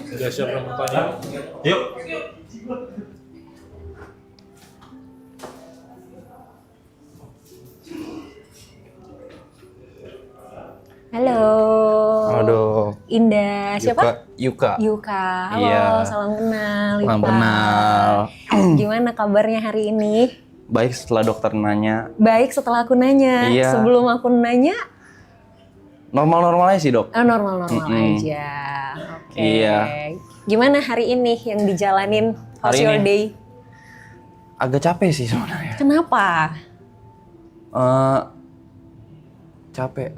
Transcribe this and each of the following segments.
Udah siap remotannya? Yuk. Halo. Aduh. Indah. Siapa? Yuka. Yuka. Halo, Iya. salam kenal. Salam Yuka. kenal. Gimana kabarnya hari ini? Baik setelah dokter nanya. Baik setelah aku nanya. Iya. Sebelum aku nanya, Normal-normal aja sih dok. normal-normal aja. Oke. Iya. Gimana hari ini yang dijalanin? How's Hari your ini? day? Agak capek sih sebenarnya. Kenapa?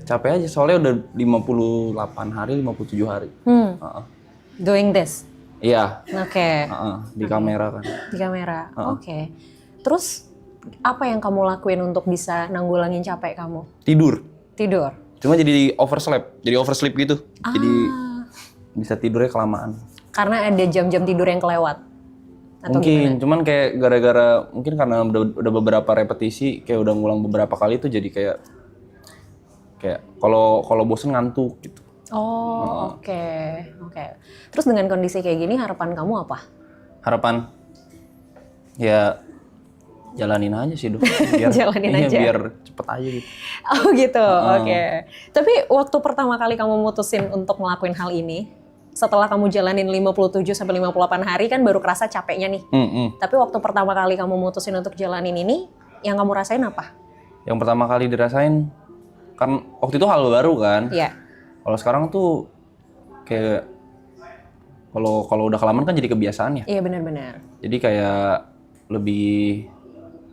Capek aja soalnya udah 58 hari, 57 hari. Heeh. Doing this? Iya. Oke. Di kamera kan. Di kamera. Oke. Terus apa yang kamu lakuin untuk bisa nanggulangin capek kamu? Tidur. Tidur. Cuma jadi oversleep gitu. Jadi bisa tidurnya kelamaan. Karena ada jam-jam tidur yang kelewat. Atau Mungkin, cuman kayak gara-gara mungkin karena udah beberapa repetisi, kayak udah ngulang beberapa kali tuh jadi kayak kalau bosen ngantuk gitu. Oh, oke. Terus dengan kondisi kayak gini harapan kamu apa? Harapan ya jalanin aja sih dok. Jalanin aja. Biar cepet aja gitu. Oh gitu, oke. Tapi waktu pertama kali kamu mutusin untuk ngelakuin hal ini, setelah kamu jalanin 57 sampai 58 hari kan baru kerasa capeknya nih. Tapi waktu pertama kali kamu mutusin untuk jalanin ini, yang kamu rasain apa? Yang pertama kali dirasain kan waktu itu hal baru kan. Iya. Kalau sekarang tuh kayak kalau udah kelamaan kan jadi kebiasaan ya. Iya benar-benar. Jadi kayak lebih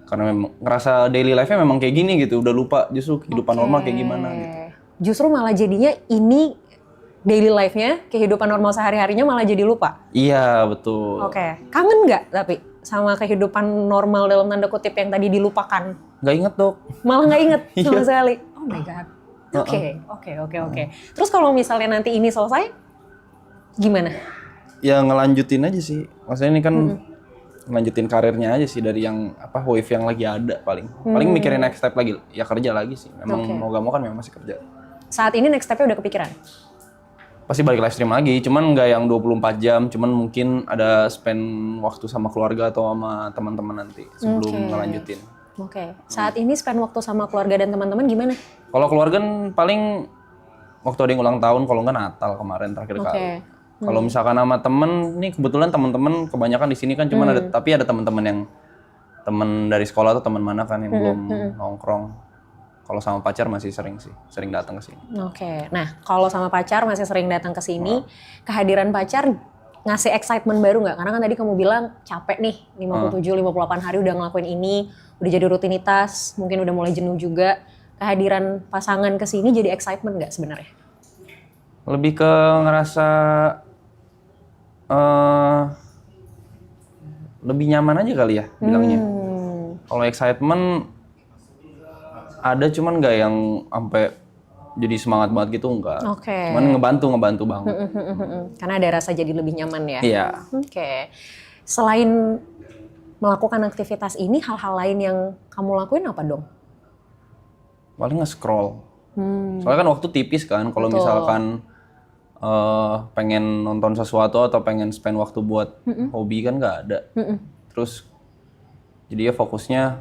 karena memang ngerasa daily life-nya memang kayak gini gitu, udah lupa justru kehidupan normal kayak gimana gitu. Justru malah jadinya ini daily life-nya, kehidupan normal sehari-harinya malah jadi lupa. Iya, betul. Oke. Kangen nggak tapi sama kehidupan normal dalam tanda kutip yang tadi dilupakan? Nggak inget dok. Malah nggak inget sama Iya. sekali. Oh my god. Oke. Terus kalau misalnya nanti ini selesai, gimana? Ya ngelanjutin aja sih. Maksudnya ini kan ngelanjutin karirnya aja sih dari yang wave yang lagi ada paling. Paling mikirin next step lagi, ya kerja lagi sih. Memang mau gak mau kan memang masih kerja. Saat ini next step-nya udah kepikiran? Pasti balik live stream lagi, cuman nggak yang 24 jam, cuman mungkin ada spend waktu sama keluarga atau sama teman-teman nanti sebelum ngelanjutin. Oke. Saat ini spend waktu sama keluarga dan teman-teman gimana? Kalau keluarga kan paling waktu ada yang ulang tahun, kalau nggak Natal kemarin terakhir kali. Kalau misalkan sama temen, nih kebetulan teman-teman kebanyakan di sini kan cuman tapi ada teman-teman yang teman dari sekolah atau teman mana kan yang belum nongkrong. Kalau sama pacar masih sering datang ke sini. Oke. Nah, kalau sama pacar masih sering datang ke sini, kehadiran pacar ngasih excitement baru nggak? Karena kan tadi kamu bilang capek nih, 57-58 hari udah ngelakuin ini, udah jadi rutinitas, mungkin udah mulai jenuh juga. Kehadiran pasangan ke sini jadi excitement nggak sebenarnya? Lebih ke ngerasa lebih nyaman aja kali ya bilangnya. Kalau excitement ada cuman nggak yang sampai jadi semangat banget gitu enggak. Oke. Cuman ngebantu banget. Karena ada rasa jadi lebih nyaman ya. Iya. Oke. Selain melakukan aktivitas ini, hal-hal lain yang kamu lakuin apa dong? Paling nge-scroll. Soalnya kan waktu tipis kan. Kalau misalkan pengen nonton sesuatu atau pengen spend waktu buat hobi kan nggak ada. Terus jadi ya fokusnya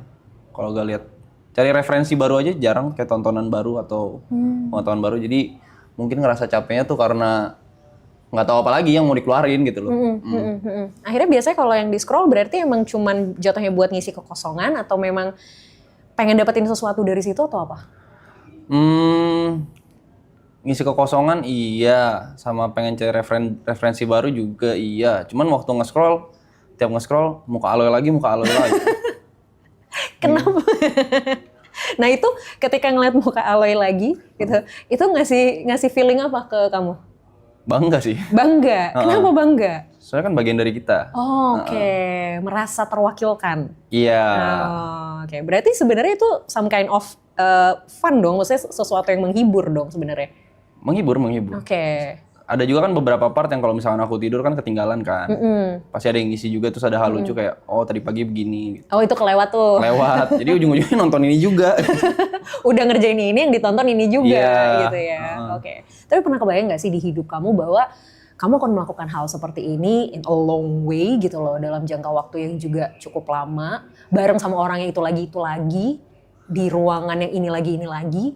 kalau gak lihat cari referensi baru aja jarang kayak tontonan baru atau pengetahuan baru. Jadi mungkin ngerasa capeknya tuh karena nggak tahu apa lagi yang mau dikeluarin gitu loh. Akhirnya biasanya kalau yang di scroll berarti emang cuman jatuhnya buat ngisi kekosongan atau memang pengen dapetin sesuatu dari situ atau apa? Ngisi kekosongan iya, sama pengen cari referensi baru juga iya. Cuman waktu tiap nge-scroll muka Aloy lagi. Kenapa? Nah itu ketika ngeliat muka Aloy lagi gitu, itu ngasih feeling apa ke kamu? Bangga sih. Bangga. Kenapa bangga? Soalnya kan bagian dari kita. Oke. Merasa terwakilkan. Iya. Oke. Berarti sebenarnya itu some kind of fun dong, maksudnya sesuatu yang menghibur dong sebenarnya. Menghibur. Oke. Ada juga kan beberapa part yang kalau misalkan aku tidur kan ketinggalan kan. Pasti ada yang ngisi juga, terus ada hal lucu kayak, oh tadi pagi begini. Gitu. Oh itu kelewat tuh. Lewat, jadi ujung-ujungnya nonton ini juga. Udah ngerjain ini yang ditonton ini juga Iya. gitu ya. Oke. Tapi pernah kebayang gak sih di hidup kamu bahwa kamu akan melakukan hal seperti ini in a long way gitu loh, dalam jangka waktu yang juga cukup lama, bareng sama orang yang itu lagi, di ruangan yang ini lagi.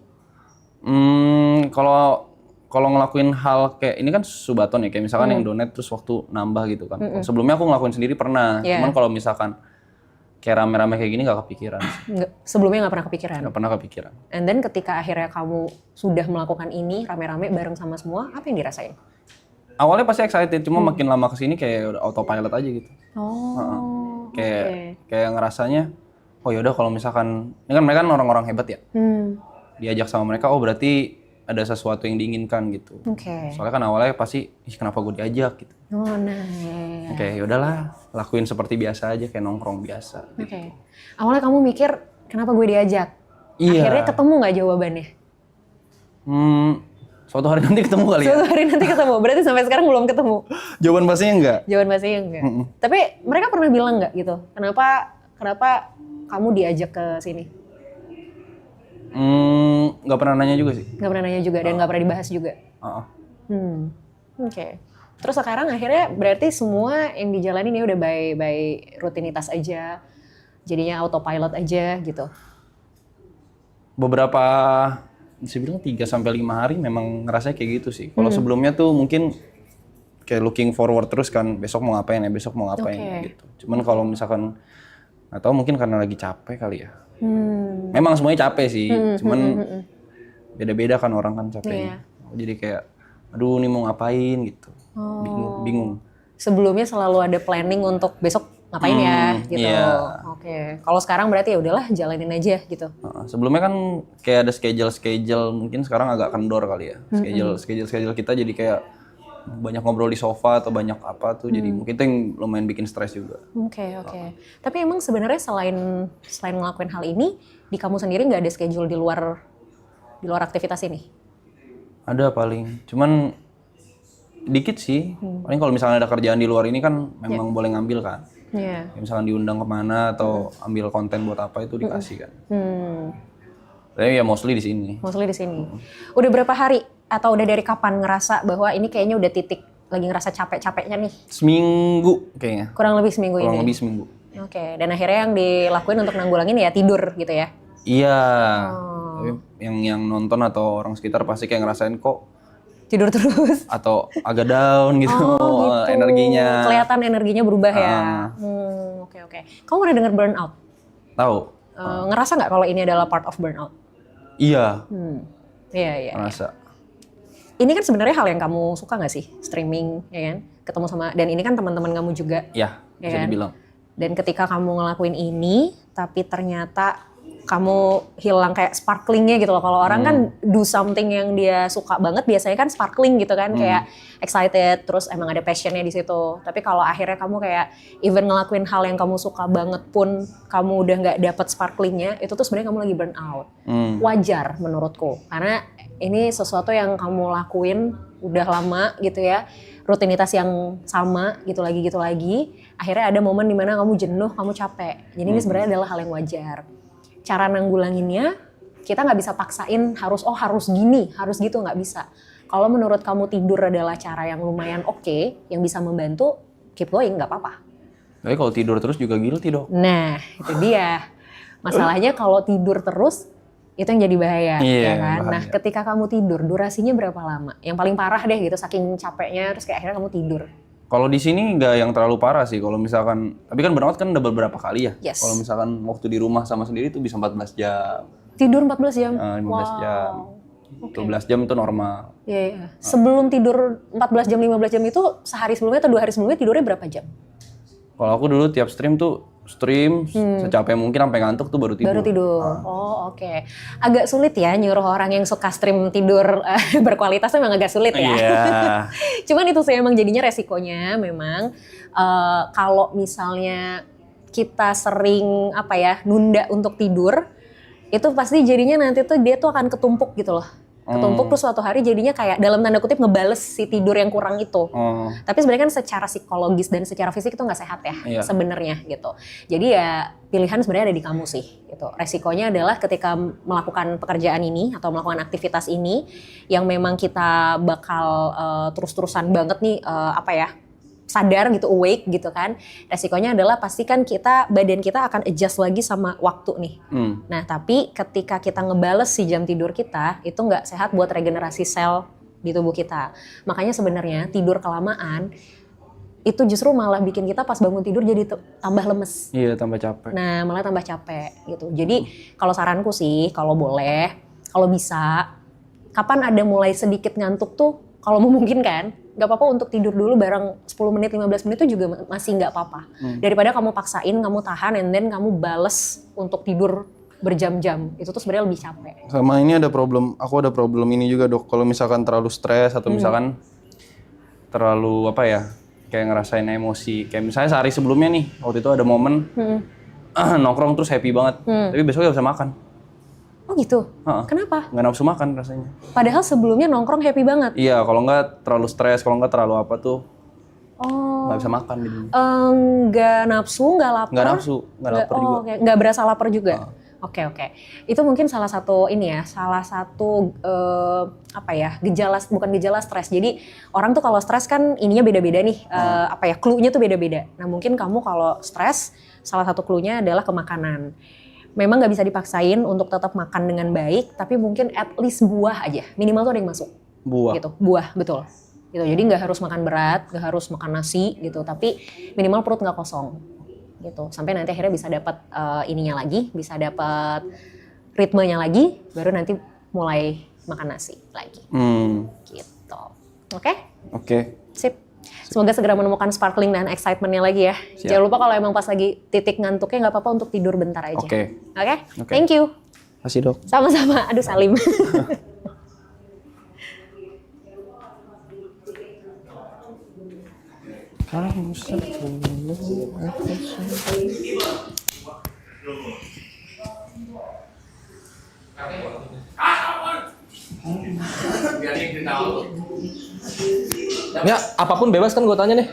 Kalau ngelakuin hal kayak ini kan subaton ya, kayak misalkan yang donate terus waktu nambah gitu kan. Sebelumnya aku ngelakuin sendiri pernah, cuman kalau misalkan kayak rame-rame kayak gini gak kepikiran sih. Sebelumnya gak pernah kepikiran? Gak pernah kepikiran. And then ketika akhirnya kamu sudah melakukan ini rame-rame bareng sama semua, apa yang dirasain? Awalnya pasti excited, cuma makin lama kesini kayak udah autopilot aja gitu. Kayak ngerasanya, oh yaudah kalau misalkan, ini kan mereka kan orang-orang hebat ya. Diajak sama mereka, oh berarti ada sesuatu yang diinginkan gitu. Soalnya kan awalnya pasti, kenapa gue diajak gitu. Oke, yaudahlah, lakuin seperti biasa aja, kayak nongkrong biasa. Awalnya kamu mikir, kenapa gue diajak? Iya. Akhirnya ketemu nggak jawabannya? Suatu hari nanti ketemu kali ya. Suatu hari nanti ketemu, berarti sampai sekarang belum ketemu. Jawaban pastinya enggak. Jawaban pastinya enggak. Tapi mereka pernah bilang nggak gitu, kenapa kamu diajak ke sini? Nggak pernah nanya juga sih. Nggak pernah nanya juga dan nggak pernah dibahas juga. Terus sekarang akhirnya berarti semua yang dijalanin ya udah by rutinitas aja, jadinya autopilot aja gitu. Beberapa, bisa bilang 3-5 hari memang ngerasanya kayak gitu sih. Kalau sebelumnya tuh mungkin kayak looking forward terus kan, besok mau ngapain gitu. Cuman kalau misalkan, nggak tahu mungkin karena lagi capek kali ya. Memang semuanya capek sih, cuman beda-beda kan orang kan capeknya. Jadi kayak, aduh nih mau ngapain gitu. Bingung. Sebelumnya selalu ada planning untuk besok ngapain ya gitu. Kalau sekarang berarti ya udahlah jalanin aja gitu. Sebelumnya kan kayak ada schedule, mungkin sekarang agak kendor kali ya. Schedule kita jadi kayak banyak ngobrol di sofa atau banyak apa tuh, jadi mungkin itu yang lumayan bikin stres juga. Tapi emang sebenarnya selain ngelakuin hal ini, di kamu sendiri nggak ada schedule di luar aktivitas ini? Ada paling, cuman dikit sih. Paling kalau misalnya ada kerjaan di luar ini kan memang boleh ngambil kan. Misalkan diundang kemana atau ambil konten buat apa itu dikasih kan. Tapi ya mostly di sini. Udah berapa hari atau udah dari kapan ngerasa bahwa ini kayaknya udah titik lagi ngerasa capek-capeknya nih? Seminggu kayaknya. Kurang lebih seminggu. Dan akhirnya yang dilakuin untuk nanggulangin ya tidur gitu ya? Iya. Tapi yang nonton atau orang sekitar pasti kayak ngerasain kok tidur terus atau agak down gitu, energinya. Kelihatan energinya berubah ya. Kamu pernah dengar burnout? Tahu. Ngerasa nggak kalau ini adalah part of burnout? Iya. Iya. Ngerasa. Ini kan sebenarnya hal yang kamu suka nggak sih, streaming, ya kan? Ketemu sama, dan ini kan teman-teman kamu juga. Iya, bisa dibilang. Dan ketika kamu ngelakuin ini, tapi ternyata kamu hilang kayak sparklingnya gitu loh. Kalau orang kan do something yang dia suka banget, biasanya kan sparkling gitu kan, kayak excited, terus emang ada passionnya di situ. Tapi kalau akhirnya kamu kayak even ngelakuin hal yang kamu suka banget pun, kamu udah nggak dapet sparklingnya, itu tuh sebenarnya kamu lagi burn out. Wajar menurutku, karena ini sesuatu yang kamu lakuin udah lama gitu ya, rutinitas yang sama gitu lagi. Akhirnya ada momen dimana kamu jenuh, kamu capek. Jadi ini sebenarnya adalah hal yang wajar. Cara nanggulanginnya, kita nggak bisa paksain harus gini, harus gitu, nggak bisa. Kalau menurut kamu tidur adalah cara yang lumayan oke, yang bisa membantu, keep going, nggak apa-apa. Tapi kalau tidur terus juga guilty dong. Nah, itu dia. Masalahnya kalau tidur terus, itu yang jadi bahaya, ya kan? Bahaya. Nah, ketika kamu tidur, durasinya berapa lama? Yang paling parah deh gitu, saking capeknya, terus kayak akhirnya kamu tidur. Kalau di sini nggak yang terlalu parah sih. Kalau misalkan, tapi kan burnout kan udah beberapa kali ya. Kalau misalkan waktu di rumah sama sendiri tuh bisa 14 jam. Tidur 14 jam? 15 jam. 12 jam itu normal. Iya. Sebelum tidur 14 jam, 15 jam itu sehari sebelumnya atau 2 hari sebelumnya tidurnya berapa jam? Kalau aku dulu tiap stream secapek mungkin sampai ngantuk tuh baru tidur. Baru tidur. Oke. Agak sulit ya nyuruh orang yang suka stream tidur berkualitas, memang agak sulit ya. Cuman itu sih emang jadinya resikonya memang kalau misalnya kita sering nunda untuk tidur, itu pasti jadinya nanti tuh dia tuh akan ketumpuk gitu loh. Ketumpuk terus suatu hari jadinya kayak dalam tanda kutip ngebales si tidur yang kurang itu. Tapi sebenarnya kan secara psikologis dan secara fisik itu nggak sehat ya sebenarnya gitu. Jadi ya pilihan sebenarnya ada di kamu sih gitu. Resikonya adalah ketika melakukan pekerjaan ini atau melakukan aktivitas ini yang memang kita bakal terus-terusan banget nih sadar gitu, awake gitu kan. Resikonya adalah pastikan badan kita akan adjust lagi sama waktu nih. Nah tapi ketika kita ngebales si jam tidur kita, itu nggak sehat buat regenerasi sel di tubuh kita. Makanya sebenarnya tidur kelamaan, itu justru malah bikin kita pas bangun tidur jadi tambah lemes. Iya, tambah capek. Nah malah tambah capek gitu. Jadi kalau saranku sih, kalau boleh, kalau bisa, kapan ada mulai sedikit ngantuk tuh, kalau memungkinkan, gak apa-apa untuk tidur dulu bareng 10 menit, 15 menit itu juga masih gak apa-apa. Daripada kamu paksain, kamu tahan, and then kamu bales untuk tidur berjam-jam. Itu tuh sebenarnya lebih capek. Sama ini aku ada problem ini juga dok. Kalau misalkan terlalu stres atau misalkan terlalu kayak ngerasain emosi. Kayak misalnya sehari sebelumnya nih, waktu itu ada momen nongkrong terus happy banget. Tapi besoknya gak bisa makan. Oh gitu? Kenapa? Nggak nafsu makan rasanya. Padahal sebelumnya nongkrong happy banget? Iya, kalau nggak terlalu stres, kalau nggak terlalu apa tuh nggak bisa makan gitu. Nggak nafsu, nggak lapar? Nggak nafsu, nggak lapar juga. Okay. Nggak berasa lapar juga? Oke. Itu mungkin salah satu bukan gejala stres. Jadi orang tuh kalau stres kan ininya beda-beda nih, clue-nya tuh beda-beda. Nah mungkin kamu kalau stres, salah satu clue-nya adalah ke makanan. Memang nggak bisa dipaksain untuk tetap makan dengan baik, tapi mungkin at least buah aja, minimal tuh ada yang masuk. Buah? Gitu, buah, betul. Gitu. Jadi nggak harus makan berat, nggak harus makan nasi gitu, tapi minimal perut nggak kosong. Gitu. Sampai nanti akhirnya bisa dapat ininya lagi, bisa dapat ritmenya lagi, baru nanti mulai makan nasi lagi. Gitu. Oke? Oke. Sip. Semoga segera menemukan sparkling dan excitementnya lagi ya. Siap. Jangan lupa kalau emang pas lagi titik ngantuknya nggak apa-apa untuk tidur bentar aja. Oke? Thank you. Makasih dok. Sama-sama. Aduh Salim. Ya, apapun bebas kan gue tanya nih.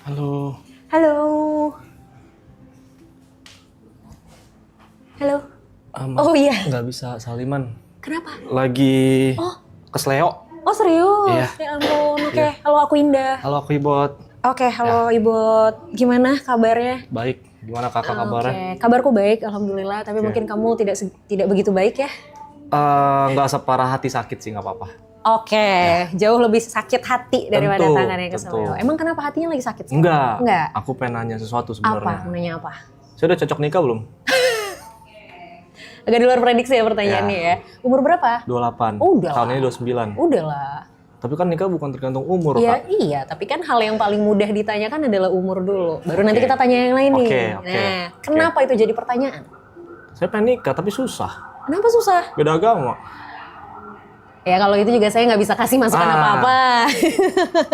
Halo. Halo. Halo. Oh iya. Nggak bisa saliman. Kenapa? Lagi kesleo. Oh serius? Iya. Ya ampun. Oke. Halo aku Indah. Halo aku Ibot. Oke. Halo Ibot. Gimana kabarnya? Baik. Gimana kakak kabarnya? Kabarku baik, alhamdulillah. Tapi mungkin kamu tidak begitu baik ya? Nggak separah hati sakit sih, nggak apa-apa. Oke, jauh lebih sakit hati daripada Tentu, tangan yang kesleo. Emang kenapa hatinya lagi sakit? Enggak. Enggak. Aku pengen nanya sesuatu sebenarnya. Apa? Nanya apa? Saya udah cocok nikah belum? Agak di luar prediksi ya pertanyaannya ya. Umur berapa? 28. Udah. Tahun ini 29. Udah lah. Tapi kan nikah bukan tergantung umur, Kak. Iya, tapi kan hal yang paling mudah ditanyakan adalah umur dulu. Baru nanti kita tanya yang lain nih. Nah, kenapa itu jadi pertanyaan? Saya pengen nikah tapi susah. Kenapa susah? Beda agama. Ya kalau itu juga saya nggak bisa kasih masukan apa-apa.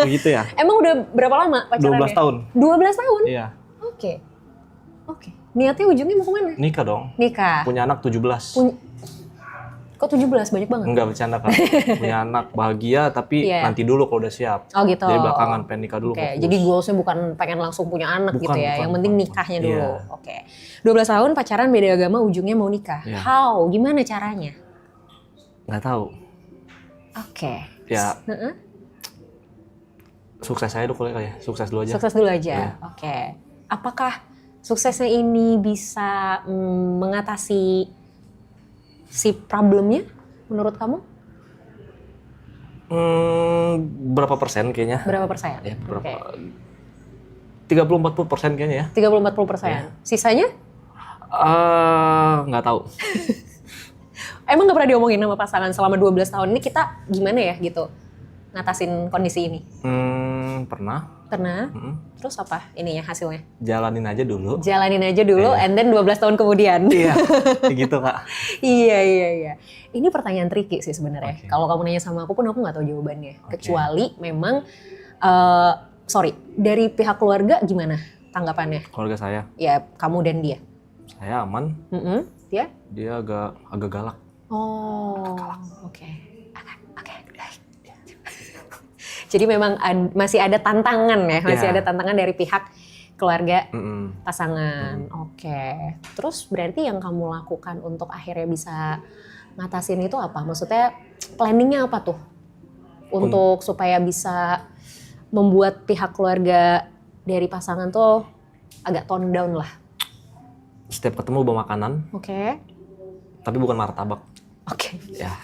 Begitu ya? Emang udah berapa lama pacarannya? 12 tahun. 12 tahun? Iya. Oke. Niatnya ujungnya mau kemana? Nikah dong. Nikah. Punya anak 17. Kok 17? Banyak banget. Enggak bercanda, Kak. Punya anak bahagia tapi nanti dulu kalau udah siap. Oh gitu. Jadi belakangan pengen nikah dulu. Oke, jadi goalsnya bukan pengen langsung punya anak gitu ya. Yang penting nikahnya dulu. Iya. Oke. 12 tahun pacaran beda agama ujungnya mau nikah. Iya. How? Gimana caranya? Nggak tahu. Oke. Ya. Sukses aja dulu kali ya. Sukses dulu aja. Sukses dulu aja. Oke. Apakah suksesnya ini bisa mengatasi si problemnya menurut kamu? Berapa persen kayaknya? Berapa persen? Ya, berapa? Oke. 30-40% kayaknya ya. 30-40%. Ya. Sisanya? Nggak tahu. Emang nggak pernah diomongin sama pasangan selama 12 tahun ini kita gimana ya gitu ngatasin kondisi ini? Pernah. Pernah. Terus apa ininya hasilnya? Jalanin aja dulu. Jalanin aja dulu, and then 12 tahun kemudian. Iya, kayak gitu Kak. Iya. Ini pertanyaan tricky sih sebenarnya. Okay. Kalau kamu nanya sama aku pun aku nggak tahu jawabannya. Okay. Kecuali memang, dari pihak keluarga gimana tanggapannya? Keluarga saya. Ya kamu dan dia. Saya aman. Dia? Dia agak galak. Oh, oke. Jadi memang masih ada tantangan ya, masih ada tantangan dari pihak keluarga pasangan. Oke. Terus berarti yang kamu lakukan untuk akhirnya bisa ngatasin itu apa? Maksudnya planningnya apa tuh? Untuk supaya bisa membuat pihak keluarga dari pasangan tuh agak tone down lah. Setiap ketemu bawa makanan. Oke. Tapi bukan martabak. Oke. Ya.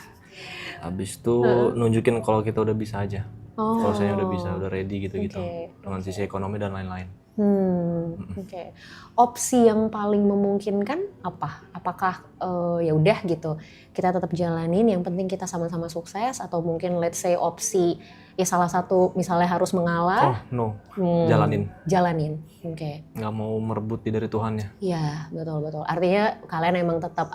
Habis itu nunjukin kalau kita udah bisa aja. Kalau saya udah bisa, udah ready gitu-gitu. Dengan sisi ekonomi dan lain-lain. Oke. Opsi yang paling memungkinkan apa? Apakah ya udah gitu, kita tetap jalanin, yang penting kita sama-sama sukses, atau mungkin let's say opsi ya salah satu misalnya harus mengalah. Jalanin. Oke. Nggak mau merebut dari Tuhannya. Iya, betul. Artinya kalian emang tetap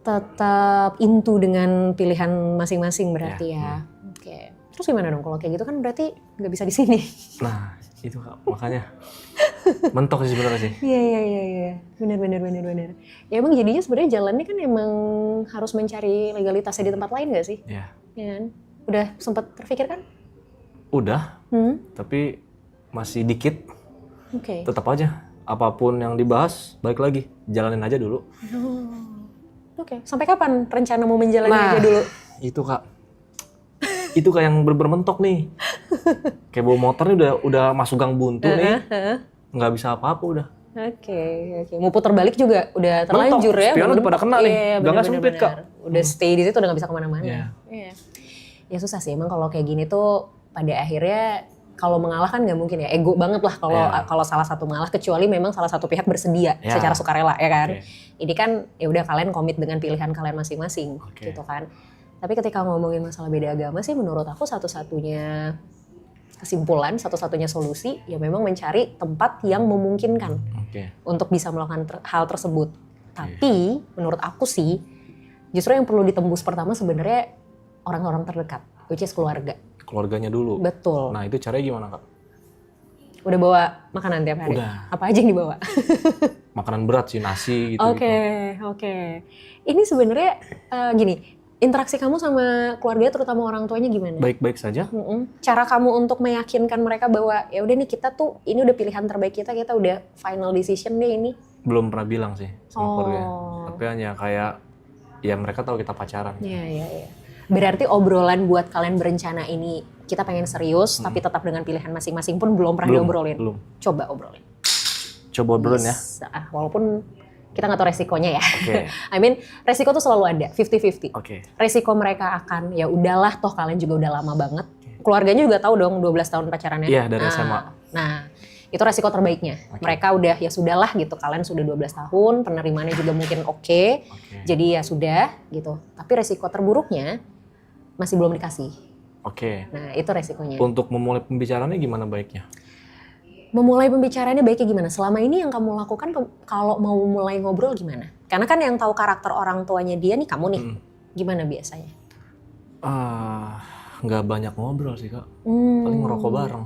tetap into dengan pilihan masing-masing berarti ya. Oke. Terus gimana dong kalau kayak gitu, kan berarti nggak bisa di sini. Nah, itu Kak, makanya mentok sih sebenarnya sih. Iya. Benar. Ya emang jadinya sebenarnya jalannya kan emang harus mencari legalitasnya di tempat lain nggak sih? Iya. Ya kan? Udah sempat terpikir kan? Udah. Tapi masih dikit. Oke. Tetap aja. Apapun yang dibahas, balik lagi. Jalanin aja dulu. Oke. Sampai kapan rencana mau menjalani aja dulu? Itu Kak. Itu kayak yang bermentok nih. Kayak bawa motor nih udah masuk gang buntu nih. Nggak bisa apa-apa udah. Oke. Mau putar balik juga udah terlanjur ya. Spion udah pada kena nih. Gangnya sempit Kak. Udah stay di situ, udah nggak bisa kemana-mana. Iya. Ya susah sih emang kalau kayak gini tuh pada akhirnya kalau mengalah kan nggak mungkin ya, ego banget lah kalau salah satu mengalah, kecuali memang salah satu pihak bersedia secara sukarela ya kan. Ini kan ya udah kalian komit dengan pilihan kalian masing-masing gitu kan. Tapi ketika ngomongin masalah beda agama sih, menurut aku satu-satunya kesimpulan, satu-satunya solusi ya memang mencari tempat yang memungkinkan untuk bisa melakukan hal tersebut. Tapi menurut aku sih justru yang perlu ditembus pertama sebenarnya orang-orang terdekat, which is keluarga. Keluarganya dulu. Betul. Nah itu caranya gimana Kak? Udah bawa makanan tiap hari? Udah. Apa aja yang dibawa? Makanan berat sih, nasi gitu. Oke. Ini sebenarnya gini, interaksi kamu sama keluarga terutama orang tuanya gimana? Baik-baik saja. Cara kamu untuk meyakinkan mereka bahwa ya udah nih kita tuh ini udah pilihan terbaik kita udah final decision deh ini. Belum pernah bilang sih sama keluarga. Tapi hanya kayak ya mereka tahu kita pacaran. Iya. Berarti obrolan buat kalian berencana ini kita pengen serius tapi tetap dengan pilihan masing-masing pun belum pernah diobrolin. Belum. Coba obrolin. Obrolin ya. Walaupun kita nggak tahu resikonya ya. Okay. I mean, resiko tuh selalu ada, 50-50. Resiko mereka akan ya udahlah toh kalian juga udah lama banget. Keluarganya juga tahu dong 12 tahun pacarannya. Iya, dari SMA. Nah, itu resiko terbaiknya. Mereka udah ya sudahlah gitu, kalian sudah 12 tahun, penerimaannya juga mungkin oke. Jadi ya sudah gitu. Tapi resiko terburuknya masih belum dikasih. Nah, itu resikonya. Untuk memulai pembicaraannya gimana baiknya? Memulai pembicaraannya baiknya gimana? Selama ini yang kamu lakukan kalau mau mulai ngobrol gimana? Karena kan yang tahu karakter orang tuanya dia nih kamu nih. Gimana biasanya? Nggak banyak ngobrol sih Kak. Paling ngerokok bareng.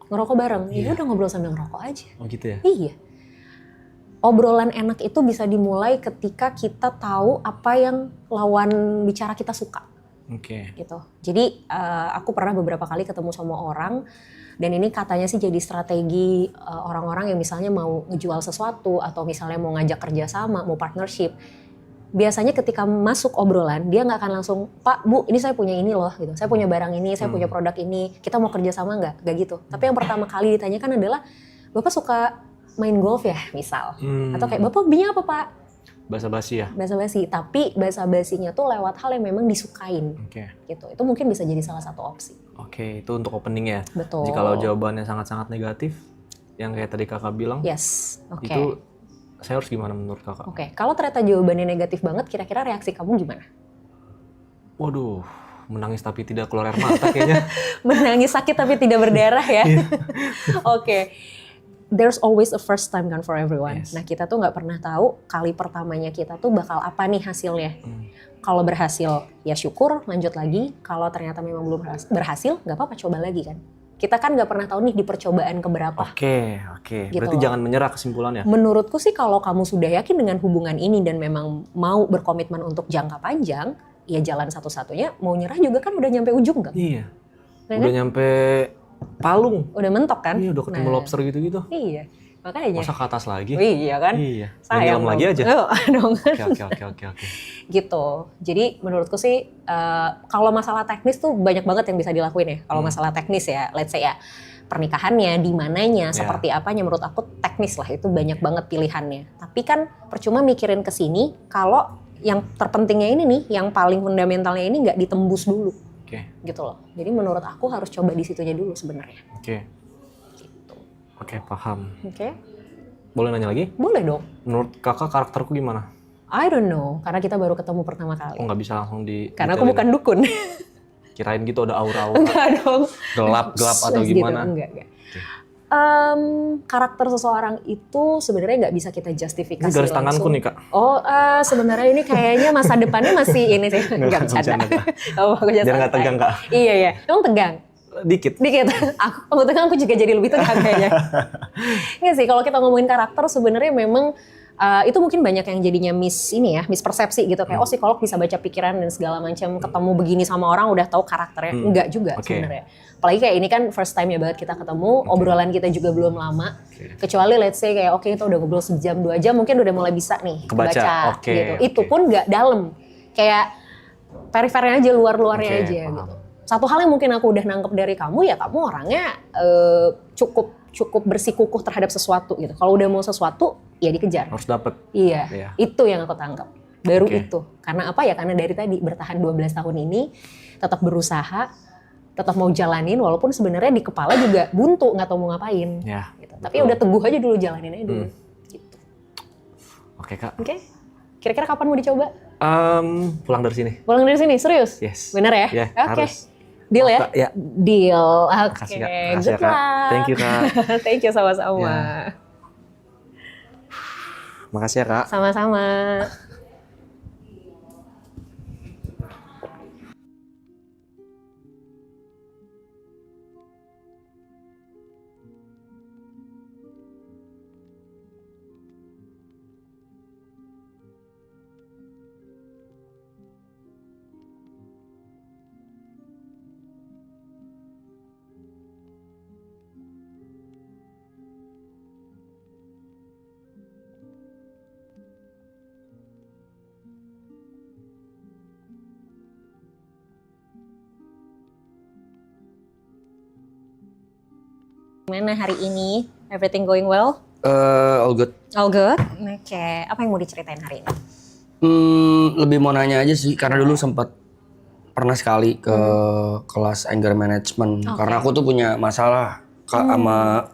Ngerokok bareng? Ya udah ngobrol sambil ngerokok aja. Oh gitu ya? Iya. Obrolan enak itu bisa dimulai ketika kita tahu apa yang lawan bicara kita suka. Gitu. Jadi aku pernah beberapa kali ketemu sama orang, dan ini katanya sih jadi strategi orang-orang yang misalnya mau ngejual sesuatu atau misalnya mau ngajak kerjasama, mau partnership. Biasanya ketika masuk obrolan dia nggak akan langsung, Pak, Bu, ini saya punya ini loh, gitu. Saya punya barang ini, saya punya produk ini. Kita mau kerjasama nggak gitu. Tapi yang pertama kali ditanyakan adalah, Bapak suka main golf ya, misal? Atau kayak Bapak hobinya apa Pak? Basa-basi ya? Basa-basi, tapi basa-basinya tuh lewat hal yang memang disukain. Gitu. Itu mungkin bisa jadi salah satu opsi. Itu untuk opening ya? Betul. Jikalau jawabannya sangat-sangat negatif, yang kayak tadi Kakak bilang, itu saya harus gimana menurut Kakak? Kalau ternyata jawabannya negatif banget, kira-kira reaksi kamu gimana? Waduh, menangis tapi tidak keluar air mata kayaknya. Menangis sakit tapi tidak berdarah ya. Oke. There's always a first time kan for everyone. Yes. Nah kita tuh nggak pernah tahu kali pertamanya kita tuh bakal apa nih hasilnya. Kalau berhasil ya syukur, lanjut lagi. Kalau ternyata memang belum berhasil, nggak apa-apa, coba lagi kan. Kita kan nggak pernah tahu nih di percobaan keberapa. Oke. Gitu Berarti loh. jangan menyerah kesimpulannya. Menurutku sih kalau kamu sudah yakin dengan hubungan ini dan memang mau berkomitmen untuk jangka panjang, ya jalan satu-satunya. Mau nyerah juga kan udah nyampe ujung kan? Iya. Nah, Udah kan? nyampe Palung. Udah mentok kan? Iya, udah ketemu Nah, lobster gitu-gitu. Iya, makanya. Masa ke atas lagi? Iya kan? Iya. Sayang Nyelam lagi dong. aja. Oh, dong. Oke. Gitu. Jadi menurutku sih kalau masalah teknis tuh banyak banget yang bisa dilakuin ya. Kalau masalah teknis ya, let's say ya pernikahannya, di mananya, seperti apanya, menurut aku teknis lah, itu banyak banget pilihannya. Tapi kan percuma mikirin ke sini kalau yang terpentingnya ini nih, yang paling fundamentalnya ini nggak ditembus dulu. Oke. Gitu loh. Jadi menurut aku harus coba di situnya dulu sebenarnya. Oke. Gitu. Oke, paham. Oke? Boleh nanya lagi? Boleh dong. Menurut kakak karakterku gimana? I don't know, karena kita baru ketemu pertama kali. Oh, nggak bisa langsung di Karena aku detailin. bukan dukun. Kirain gitu ada aura-aura Enggak dong. gelap atau Gitu, gimana? enggak. Oke. Karakter seseorang itu sebenarnya nggak bisa kita justifikasi Ini garis langsung. tanganku nih, Kak. Oh, sebenarnya ini kayaknya masa depannya masih ini sih. Enggak bercanda. bercanda, Kak. Oh, aku Biar nggak tegang, Kak. Iya, iya. Emang tegang? Dikit. Dikit. Aku tegang, aku juga jadi lebih tegang kayaknya. Nggak sih, kalau kita ngomongin karakter sebenarnya memang itu mungkin banyak yang jadinya mispersepsi gitu. Kayak, oh psikolog bisa baca pikiran dan segala macam. Ketemu begini sama orang udah tahu karakternya. Enggak juga Oke. sebenarnya. Apalagi kayak ini kan first time ya banget kita ketemu. Obrolan kita juga belum lama. Oke. Kecuali let's say kayak oke kita udah ngobrol sejam 2 jam mungkin udah mulai bisa nih Kebaca. Oke, gitu. oke. Itu pun nggak dalam. Kayak perifernya aja, luar-luarnya Oke, aja paham. gitu. Satu hal yang mungkin aku udah nangkep dari kamu ya kamu orangnya cukup bersikukuh terhadap sesuatu gitu. Kalau udah mau sesuatu ya dikejar. Harus dapet. Iya, Iya. itu yang aku tangkap. Baru Oke. itu. Karena apa ya? Karena dari tadi bertahan 12 tahun ini tetap berusaha, tetap mau jalanin walaupun sebenarnya di kepala juga buntu nggak tahu mau ngapain. Ya. Gitu. Tapi udah teguh aja dulu, jalanin aja dulu. Gitu. Oke, Kak. Oke. Kira-kira kapan mau dicoba? Pulang dari sini. Pulang dari sini, serius? Yes. Bener ya? Ya, Oke. harus. Deal ya? Kak, ya. Deal. Oke. Makasih, Kak. Makasih Good ya, Kak. luck. Thank you, Kak. Thank you sama-sama. Ya. Makasih ya, Kak. Sama-sama. Gimana hari ini? Everything going well? All good. All good? Oke. Apa yang mau diceritain hari ini? Lebih mau nanya aja sih, karena dulu sempat pernah sekali ke kelas anger management. Karena aku tuh punya masalah sama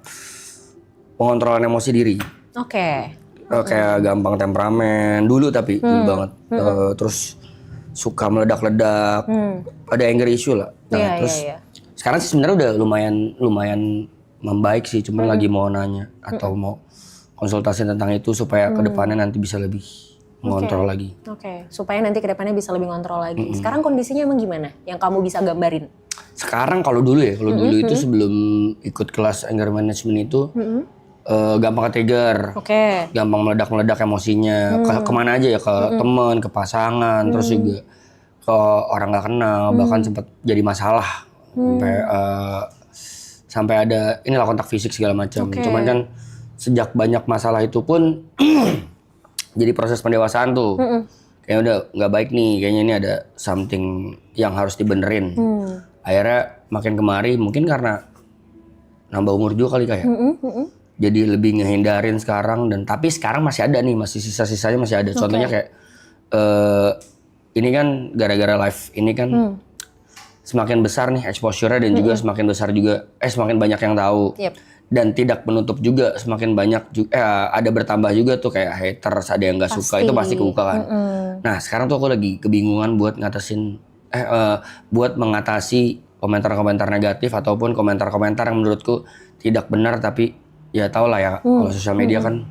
pengontrolan emosi diri. Oke. Kayak gampang temperamen, dulu tapi dulu banget. Terus suka meledak-ledak, ada anger issue lah. Nah, Iya, terus iya. sekarang sih sebenarnya udah lumayan membaik sih, cuma lagi mau nanya atau mau konsultasi tentang itu supaya kedepannya nanti bisa lebih mengontrol lagi. Oke. Supaya nanti kedepannya bisa lebih ngontrol lagi. Sekarang kondisinya emang gimana? Yang kamu bisa gambarin? Sekarang kalau dulu ya, kalau dulu itu sebelum ikut kelas anger management itu gampang ke-trigger, Oke. gampang meledak-meledak emosinya, kemana aja ya, ke teman, ke pasangan, terus juga ke orang nggak kenal, bahkan sempat jadi masalah sampai ada inilah kontak fisik segala macam. Cuman kan sejak banyak masalah itu pun jadi proses pendewasaan tuh. Kayaknya udah nggak baik nih, kayaknya ini ada something yang harus dibenerin. Akhirnya makin kemari mungkin karena nambah umur juga kali kayak. Jadi lebih ngehindarin sekarang, dan tapi sekarang masih ada nih, masih sisa-sisanya masih ada. Contohnya kayak ini kan gara-gara live ini kan semakin besar nih exposure-nya, dan juga semakin besar juga semakin banyak yang tahu. Yep. Dan tidak menutup juga, semakin banyak juga ada bertambah juga tuh kayak haters, ada yang nggak suka, itu pasti kebuka kan. Nah sekarang tuh aku lagi kebingungan buat ngatasin buat mengatasi komentar-komentar negatif ataupun komentar-komentar yang menurutku tidak benar, tapi ya tau lah ya kalau sosial media kan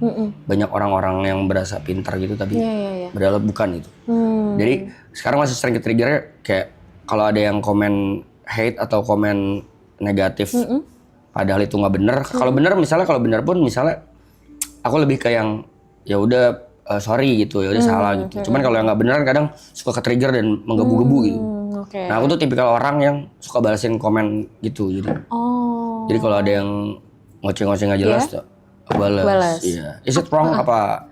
banyak orang-orang yang berasa pintar gitu tapi padahal bukan itu. Jadi sekarang masih sering ke-trigger kayak kalau ada yang komen hate atau komen negatif padahal itu nggak benar. Kalau benar misalnya, kalau benar pun misalnya aku lebih ke yang ya udah sorry gitu, ya udah salah gitu. Cuman kalau yang nggak benar kadang suka ke-trigger dan menggebu-gebu gitu. Nah aku tuh tipikal orang yang suka balasin komen gitu, jadi kalau ada yang ngoceh-ngoceh nggak jelas tuh balas. Iya. Is it wrong apa?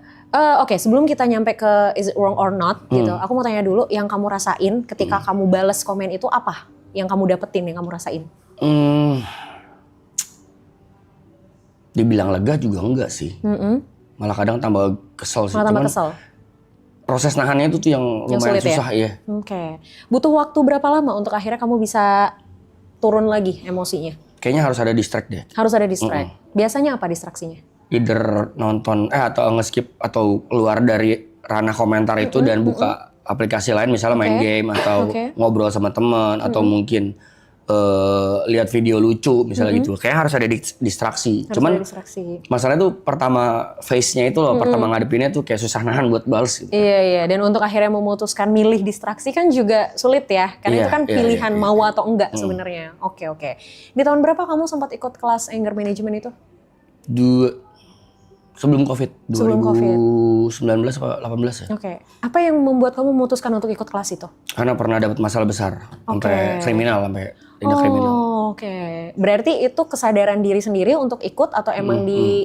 Oke, sebelum kita nyampe ke is it wrong or not gitu, aku mau tanya dulu yang kamu rasain ketika kamu balas komen itu apa? Yang kamu dapetin, yang kamu rasain? Dibilang lega juga enggak sih. Malah kadang tambah kesel sih. Malah tambah Cuman kesel. proses nahannya itu tuh yang lumayan sulit susah ya. Oke. Butuh waktu berapa lama untuk akhirnya kamu bisa turun lagi emosinya? Kayaknya harus ada distract deh. Harus ada distract. Biasanya apa distraksinya? Either nonton atau nge-skip atau keluar dari ranah komentar itu dan buka aplikasi lain, misalnya main game atau ngobrol sama teman atau mungkin lihat video lucu misalnya gitu. Kayaknya harus ada distraksi. Cuman masalahnya tuh pertama face-nya itu loh, pertama ngadepinnya tuh kayak susah nahan buat balas gitu. Iya, dan untuk akhirnya memutuskan milih distraksi kan juga sulit ya. Karena itu kan pilihan mau atau enggak sebenarnya. Oke. Di tahun berapa kamu sempat ikut kelas anger management itu? Sebelum COVID, 2019 atau 18 ya. Oke. Apa yang membuat kamu memutuskan untuk ikut kelas itu? Karena pernah dapat masalah besar, sampai kriminal, sampai tindak kriminal. Oke. Berarti itu kesadaran diri sendiri untuk ikut atau emang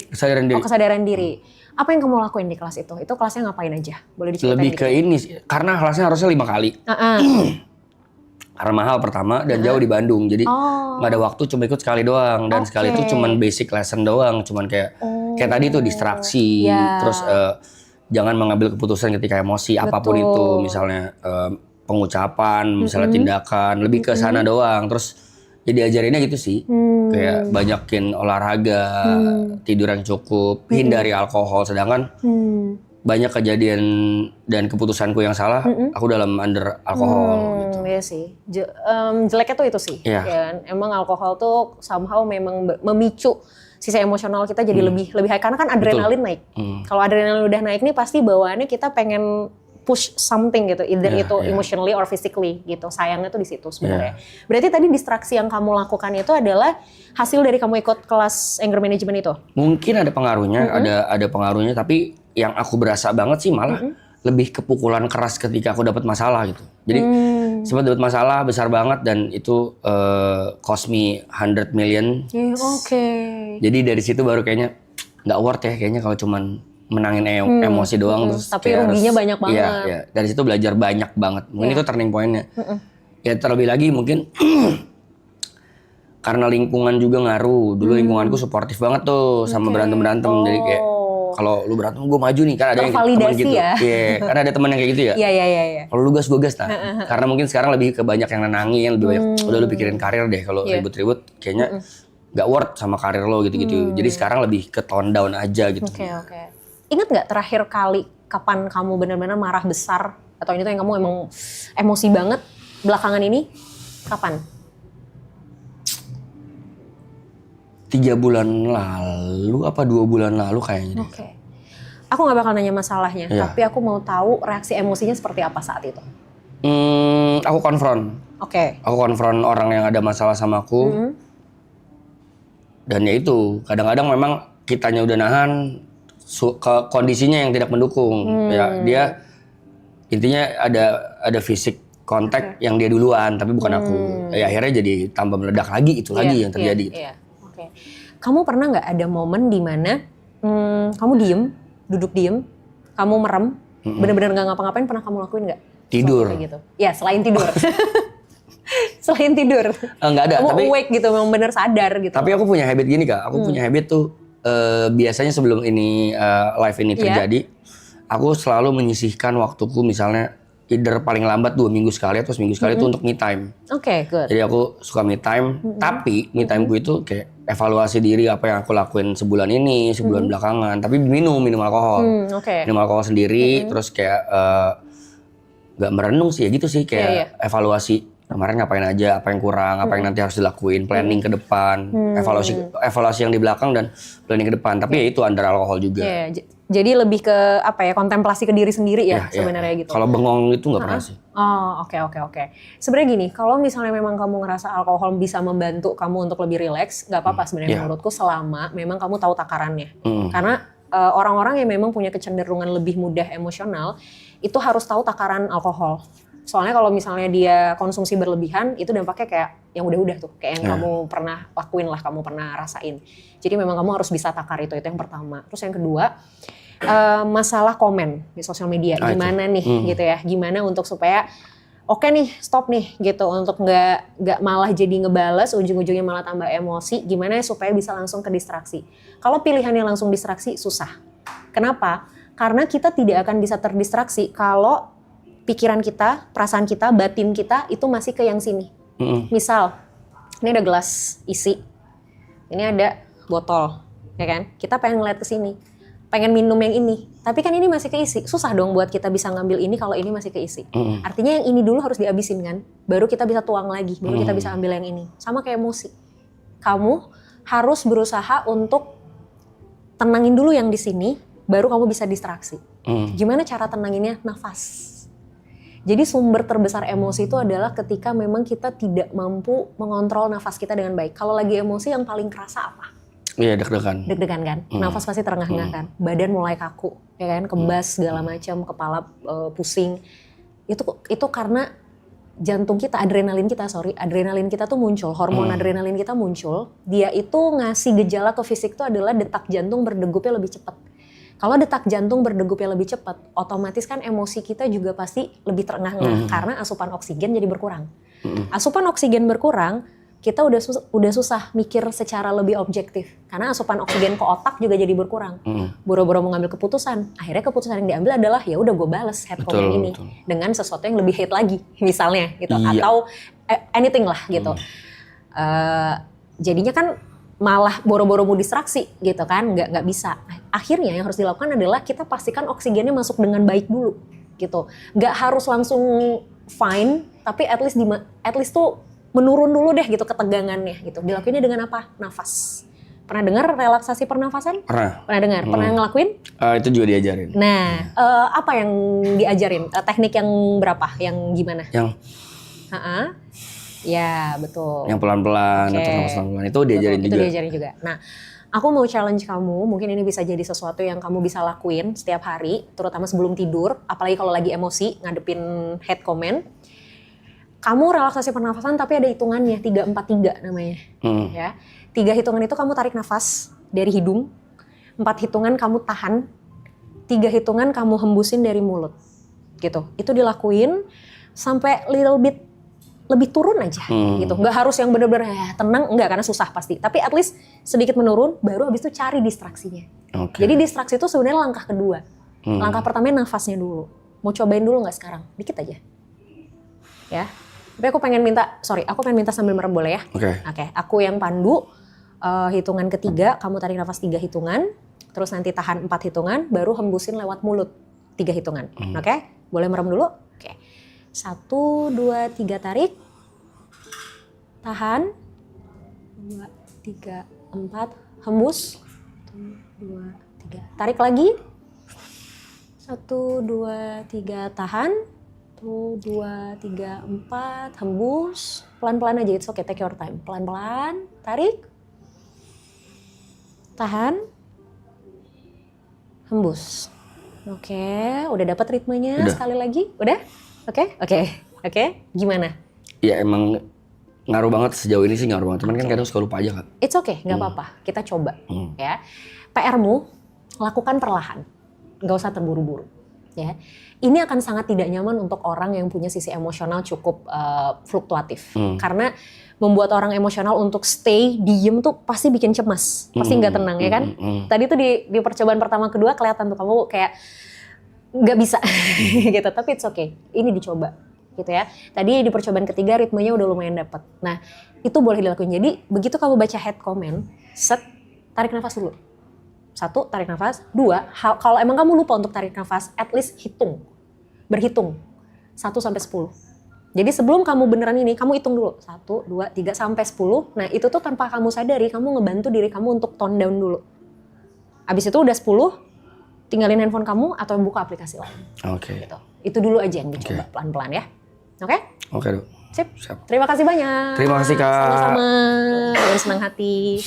kesadaran diri. Kesadaran diri. Apa yang kamu lakuin di kelas itu? Itu kelasnya ngapain aja? Boleh diceritain? Lebih ke ini sih, karena kelasnya harusnya 5 kali. Karena mahal pertama dan jauh di Bandung, jadi nggak ada waktu, cuma ikut sekali doang, dan sekali itu cuman basic lesson doang, cuman kayak tadi tuh distraksi, terus jangan mengambil keputusan ketika emosi apapun itu, misalnya pengucapan, misalnya tindakan, lebih ke sana doang. Terus ya diajarinnya gitu sih, kayak banyakin olahraga, tidur yang cukup, hindari alkohol, sedangkan banyak kejadian dan keputusanku yang salah, aku dalam under alkohol gitu. Iya sih, jeleknya tuh itu sih. Ya, emang alkohol tuh somehow memang memicu sisi emosional kita jadi lebih high, karena kan adrenalin naik. Kalau adrenalin udah naik nih pasti bawaannya kita pengen push something gitu, either itu emotionally or physically gitu. Sayangnya tuh di situ sebenarnya. Berarti tadi distraksi yang kamu lakukan itu adalah hasil dari kamu ikut kelas anger management itu? Mungkin ada pengaruhnya, ada pengaruhnya, tapi yang aku berasa banget sih malah lebih kepukulan keras ketika aku dapat masalah gitu. Jadi sempat dapat masalah besar banget dan itu cost me 100 million. Jadi dari situ baru kayaknya nggak worth ya kayaknya kalau cuman menangin emosi doang terus. Tapi ruginya banyak banget. Iya. Dari situ belajar banyak banget. Mungkin itu turning point-nya. Ya terlebih lagi mungkin karena lingkungan juga ngaruh. Dulu lingkunganku suportif banget tuh sama berantem-berantem. Jadi kayak kalau lu berantem gue maju nih, kan ada yang teman gitu. Iya, kan ada teman yang kayak gitu ya. Iya. Kalau lu gas gue gas. Nah, karena mungkin sekarang lebih ke banyak yang nenangin, lebih banyak udah lu pikirin karir deh. Kalau ribut-ribut kayaknya nggak worth sama karir lo gitu-gitu. Jadi sekarang lebih ke tone down aja gitu. Oke. Ingat nggak terakhir kali kapan kamu benar-benar marah besar atau ini tuh yang kamu emang emosi banget belakangan ini? Kapan? 3 bulan lalu apa 2 bulan lalu kayaknya. Oke. Aku nggak bakal nanya masalahnya, tapi aku mau tahu reaksi emosinya seperti apa saat itu. Aku konfront. Aku konfront orang yang ada masalah sama aku. Dan ya itu, kadang-kadang memang kitanya udah nahan, kondisinya yang tidak mendukung. Ya dia intinya ada fisik kontak yang dia duluan, tapi bukan aku. Ya akhirnya jadi tambah meledak lagi, itu lagi yang terjadi. Kamu pernah nggak ada momen di mana kamu duduk diem, kamu merem, benar-benar nggak ngapa-ngapain, pernah kamu lakuin nggak? Tidur. Gitu. Ya selain tidur. Selain tidur. Nggak ada. Kamu tapi awake gitu, memang benar sadar gitu. Tapi aku punya habit gini Kak, aku punya habit tuh biasanya sebelum ini live ini terjadi, aku selalu menyisihkan waktuku misalnya either paling lambat 2 minggu sekali atau seminggu sekali itu untuk me time. Good. Jadi aku suka me time, tapi me time gue itu kayak evaluasi diri apa yang aku lakuin sebulan ini, sebulan belakangan. Tapi minum alkohol. Minum alkohol sendiri, terus kayak nggak merenung sih ya gitu sih kayak evaluasi kemarin ngapain aja, apa yang kurang, apa yang nanti harus dilakuin, planning ke depan, evaluasi yang di belakang dan planning ke depan. Tapi ya itu under alkohol juga. Jadi lebih ke apa ya, kontemplasi ke diri sendiri ya sebenarnya gitu. Kalau bengong itu nggak pernah sih. Oh, oke. Sebenarnya gini, kalau misalnya memang kamu ngerasa alkohol bisa membantu kamu untuk lebih rileks, nggak apa-apa sebenarnya menurutku selama memang kamu tahu takarannya. Karena orang-orang yang memang punya kecenderungan lebih mudah emosional itu harus tahu takaran alkohol. Soalnya kalau misalnya dia konsumsi berlebihan, itu dampaknya kayak yang udah-udah tuh. Kayak yang kamu pernah lakuin lah, kamu pernah rasain. Jadi memang kamu harus bisa takar itu yang pertama. Terus yang kedua, masalah komen di sosial media. Gimana nih gitu ya, gimana untuk supaya oke nih, stop nih gitu. Untuk nggak malah jadi ngebales, ujung-ujungnya malah tambah emosi. Gimana ya supaya bisa langsung ke distraksi. Kalau pilihannya langsung distraksi, susah. Kenapa? Karena kita tidak akan bisa terdistraksi kalau pikiran kita, perasaan kita, batin kita itu masih ke yang sini. Misal, ini ada gelas isi, ini ada botol, ya kan? Kita pengen ngeliat ke sini, pengen minum yang ini, tapi kan ini masih keisi. Susah dong buat kita bisa ngambil ini kalau ini masih keisi. Artinya yang ini dulu harus dihabisin kan, baru kita bisa tuang lagi, baru kita bisa ambil yang ini. Sama kayak emosi, kamu harus berusaha untuk tenangin dulu yang di sini, baru kamu bisa distraksi. Gimana cara tenanginnya? Nafas. Jadi sumber terbesar emosi itu adalah ketika memang kita tidak mampu mengontrol nafas kita dengan baik. Kalau lagi emosi yang paling kerasa apa? Iya, deg-degan. Deg-degan kan? Nafas pasti terengah-engah kan? Badan mulai kaku, ya kan? Kebas segala macam, kepala pusing. Itu karena jantung kita, adrenalin kita tuh muncul, hormon adrenalin kita muncul. Dia itu ngasih gejala ke fisik tuh adalah detak jantung berdegupnya lebih cepat. Kalau detak jantung berdegupnya lebih cepat, otomatis kan emosi kita juga pasti lebih terengah-engah karena asupan oksigen jadi berkurang. Asupan oksigen berkurang, kita udah susah mikir secara lebih objektif karena asupan oksigen ke otak juga jadi berkurang. Boro-boro mau ngambil keputusan, akhirnya keputusan yang diambil adalah ya udah gue bales head comment ini dengan sesuatu yang lebih hate lagi misalnya gitu atau anything lah gitu. Jadinya kan malah boro-boro mau distraksi gitu kan, nggak bisa. Akhirnya yang harus dilakukan adalah kita pastikan oksigennya masuk dengan baik dulu gitu. Nggak harus langsung fine, tapi at least tuh menurun dulu deh gitu ketegangannya gitu. Dilakuinnya dengan apa? Nafas. Pernah dengar relaksasi pernafasan? Pernah dengar? Pernah ngelakuin? Itu juga diajarin. Nah, apa yang diajarin? Teknik yang berapa? Yang gimana? Yang ya betul. Yang pelan-pelan atau nafas pelan-pelan itu diajarin juga. Itu diajarin juga. Nah, aku mau challenge kamu, mungkin ini bisa jadi sesuatu yang kamu bisa lakuin setiap hari, terutama sebelum tidur, apalagi kalau lagi emosi, ngadepin hate comment. Kamu relaksasi pernafasan tapi ada hitungannya, 3-4-3 namanya. Ya. 3 hitungan itu kamu tarik nafas dari hidung, 4 hitungan kamu tahan, 3 hitungan kamu hembusin dari mulut. Gitu. Itu dilakuin sampai little bit lebih turun aja gitu. Nggak harus yang bener-bener tenang, enggak karena susah pasti. Tapi at least sedikit menurun, baru abis itu cari distraksinya. Jadi distraksi itu sebenarnya langkah kedua. Langkah pertamanya nafasnya dulu. Mau cobain dulu nggak sekarang? Dikit aja. Ya. Tapi aku pengen minta sambil merem boleh ya? Oke. Aku yang pandu, hitungan ketiga, kamu tarik nafas 3 hitungan, terus nanti tahan 4 hitungan, baru hembusin lewat mulut 3 hitungan. Oke? Boleh merem dulu? Oke. 1, 2, 3 tarik, tahan, 2, 3, 4, hembus, 1, 2, 3, tarik lagi, 1, 2, 3, tahan, 1, 2, 3, 4, hembus, pelan-pelan aja, it's okay, take your time, pelan-pelan, tarik, tahan, hembus. Oke, udah dapat ritmenya sekali lagi, udah? Oke. Gimana? Ya emang ngaruh banget sejauh ini sih ngaruh banget. Cuman kan kadang suka lupa aja kan. It's okay, nggak apa-apa. Kita coba ya. PR-mu lakukan perlahan, nggak usah terburu-buru. Ya, ini akan sangat tidak nyaman untuk orang yang punya sisi emosional cukup fluktuatif. Karena membuat orang emosional untuk stay diem tuh pasti bikin cemas, pasti nggak tenang ya kan. Tadi tuh di percobaan pertama kedua kelihatan tuh kamu kayak nggak bisa gitu, tapi it's okay, ini dicoba gitu ya. Tadi di percobaan ketiga ritmenya udah lumayan dapet. Nah itu boleh dilakuin. Jadi begitu kamu baca head comment, tarik nafas dulu. 1, tarik nafas. 2, kalau emang kamu lupa untuk tarik nafas, at least berhitung 1 sampai 10. Jadi sebelum kamu beneran ini, kamu hitung dulu. 1, 2, 3, sampai 10. Nah itu tuh tanpa kamu sadari, kamu ngebantu diri kamu untuk tone down dulu. Abis itu udah 10, tinggalin handphone kamu atau buka aplikasi lain. Oke. Gitu. Itu dulu aja yang dicoba pelan-pelan ya. Oke? Oke, Dok. Sip. Siap. Terima kasih banyak. Terima kasih, Kak. Sama-sama. Dan senang hati.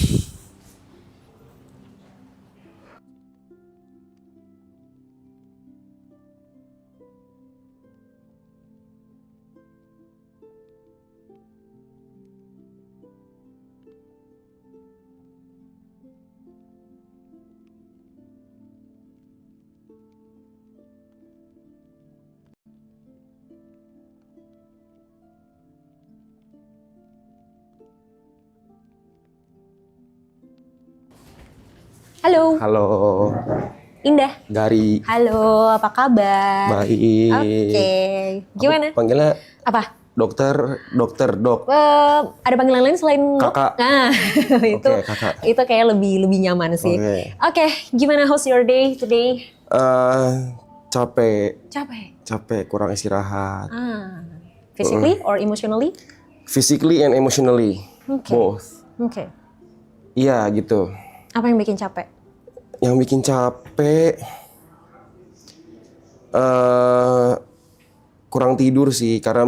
Halo, Halo, Indah. Gari. Halo, apa kabar? Baik. Oke, gimana? Aku panggilnya Apa? dokter, dok. Ada panggilan lain selain Dok? Kakak. Nah, itu Oke, kakak. itu kayak lebih nyaman sih. Oke. Oke, gimana how's your day today? Capek, Capek. kurang istirahat. Physically or emotionally? Physically and emotionally, Oke. both. Oke. Iya gitu. Apa yang bikin capek? Yang bikin capek, kurang tidur sih karena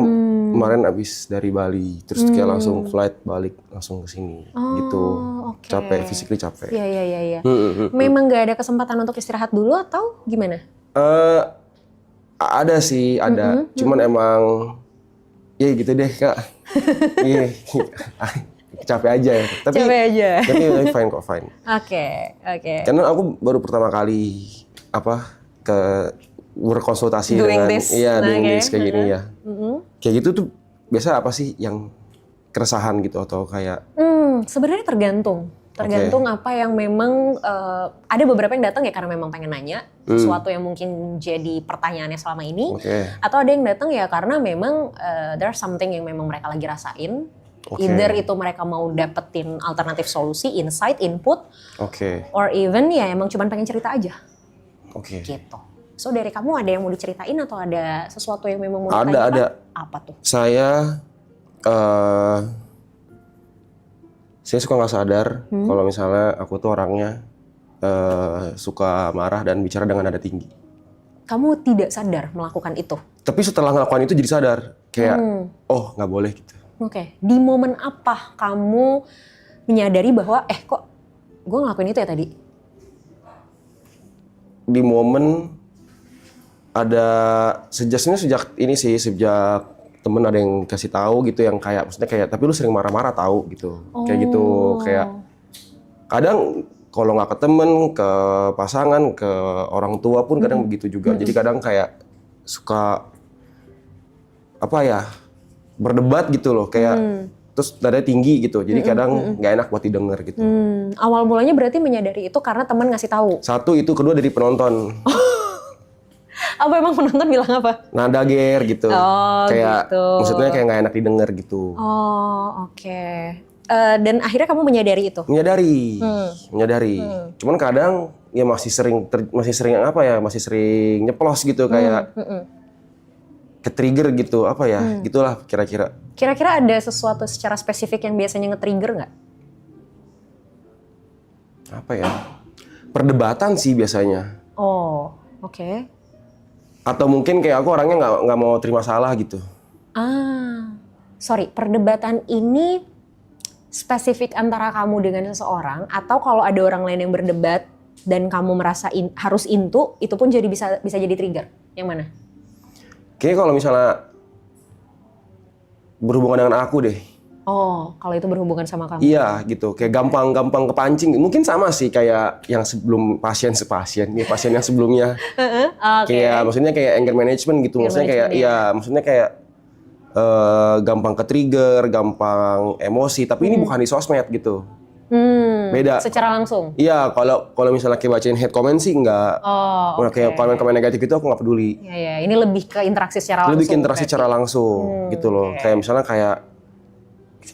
kemarin abis dari Bali, terus kayak langsung flight balik langsung ke sini, gitu. Oke. Capek, physically capek. Iya. Memang nggak ada kesempatan untuk istirahat dulu atau gimana? Ada sih, ada. Cuman emang, ya gitu deh kak. Iya, capek aja ya. Tapi fine kok, fine. Oke. Karena aku baru pertama kali ke berkonsultasi Doing dengan, this. doing Oke. this kayak gini ya. Kayak gitu tuh biasa apa sih yang keresahan gitu atau kayak? Sebenarnya tergantung apa yang memang ada beberapa yang datang ya karena memang pengen nanya sesuatu yang mungkin jadi pertanyaannya selama ini, atau ada yang datang ya karena memang there's something yang memang mereka lagi rasain. Either itu mereka mau dapetin alternatif solusi, insight, input, or even ya emang cuman pengen cerita aja. Gitu. So dari kamu ada yang mau diceritain atau ada sesuatu yang memang mau ditanyakan? Ada. Apa tuh? Saya suka nggak sadar kalau misalnya aku tuh orangnya suka marah dan bicara dengan nada tinggi. Kamu tidak sadar melakukan itu? Tapi setelah ngelakuin itu jadi sadar, kayak oh nggak boleh gitu. Oke. Di momen apa kamu menyadari bahwa kok gue ngelakuin itu ya tadi? Di momen ada sejak temen ada yang kasih tahu gitu yang kayak maksudnya kayak tapi lu sering marah-marah tahu gitu. Kayak gitu, kayak kadang kalau nggak ke temen, ke pasangan, ke orang tua pun kadang begitu juga. Jadi kadang kayak suka berdebat gitu loh, kayak terus nadanya tinggi gitu. Jadi kadang nggak enak buat didengar gitu. Awal mulanya berarti menyadari itu karena teman ngasih tahu. Satu itu, kedua dari penonton. Apa emang penonton bilang apa? Nada ger gitu. Kayak gitu. maksudnya kayak nggak enak didengar gitu. Oke. Dan akhirnya kamu menyadari itu? Menyadari. Cuman kadang ya masih sering nyeplos gitu kayak ke-trigger gitu, gitulah kira-kira. Kira-kira ada sesuatu secara spesifik yang biasanya nge-trigger nggak? Perdebatan sih biasanya. Oke. Atau mungkin kayak aku orangnya nggak mau terima salah gitu. Sorry, perdebatan ini spesifik antara kamu dengan seseorang atau kalau ada orang lain yang berdebat dan kamu merasa harus into, itu pun jadi bisa jadi trigger. Yang mana? Kayaknya kalau misalnya berhubungan dengan aku deh. Kalau itu berhubungan sama kamu. Iya gitu, kayak gampang kepancing. Mungkin sama sih kayak yang sebelum pasien yang sebelumnya. Kayak maksudnya kayak anger management gitu. Maksudnya kayak gampang ke-trigger, gampang emosi. Tapi ini bukan di sosmed gitu. Beda. Secara langsung? Iya, kalau misalnya kayak bacain hate comment sih enggak. Kayak komen-komen negatif itu aku nggak peduli. Iya, ini lebih ke interaksi secara langsung. Lebih ke interaksi secara langsung gitu loh. Kayak misalnya kayak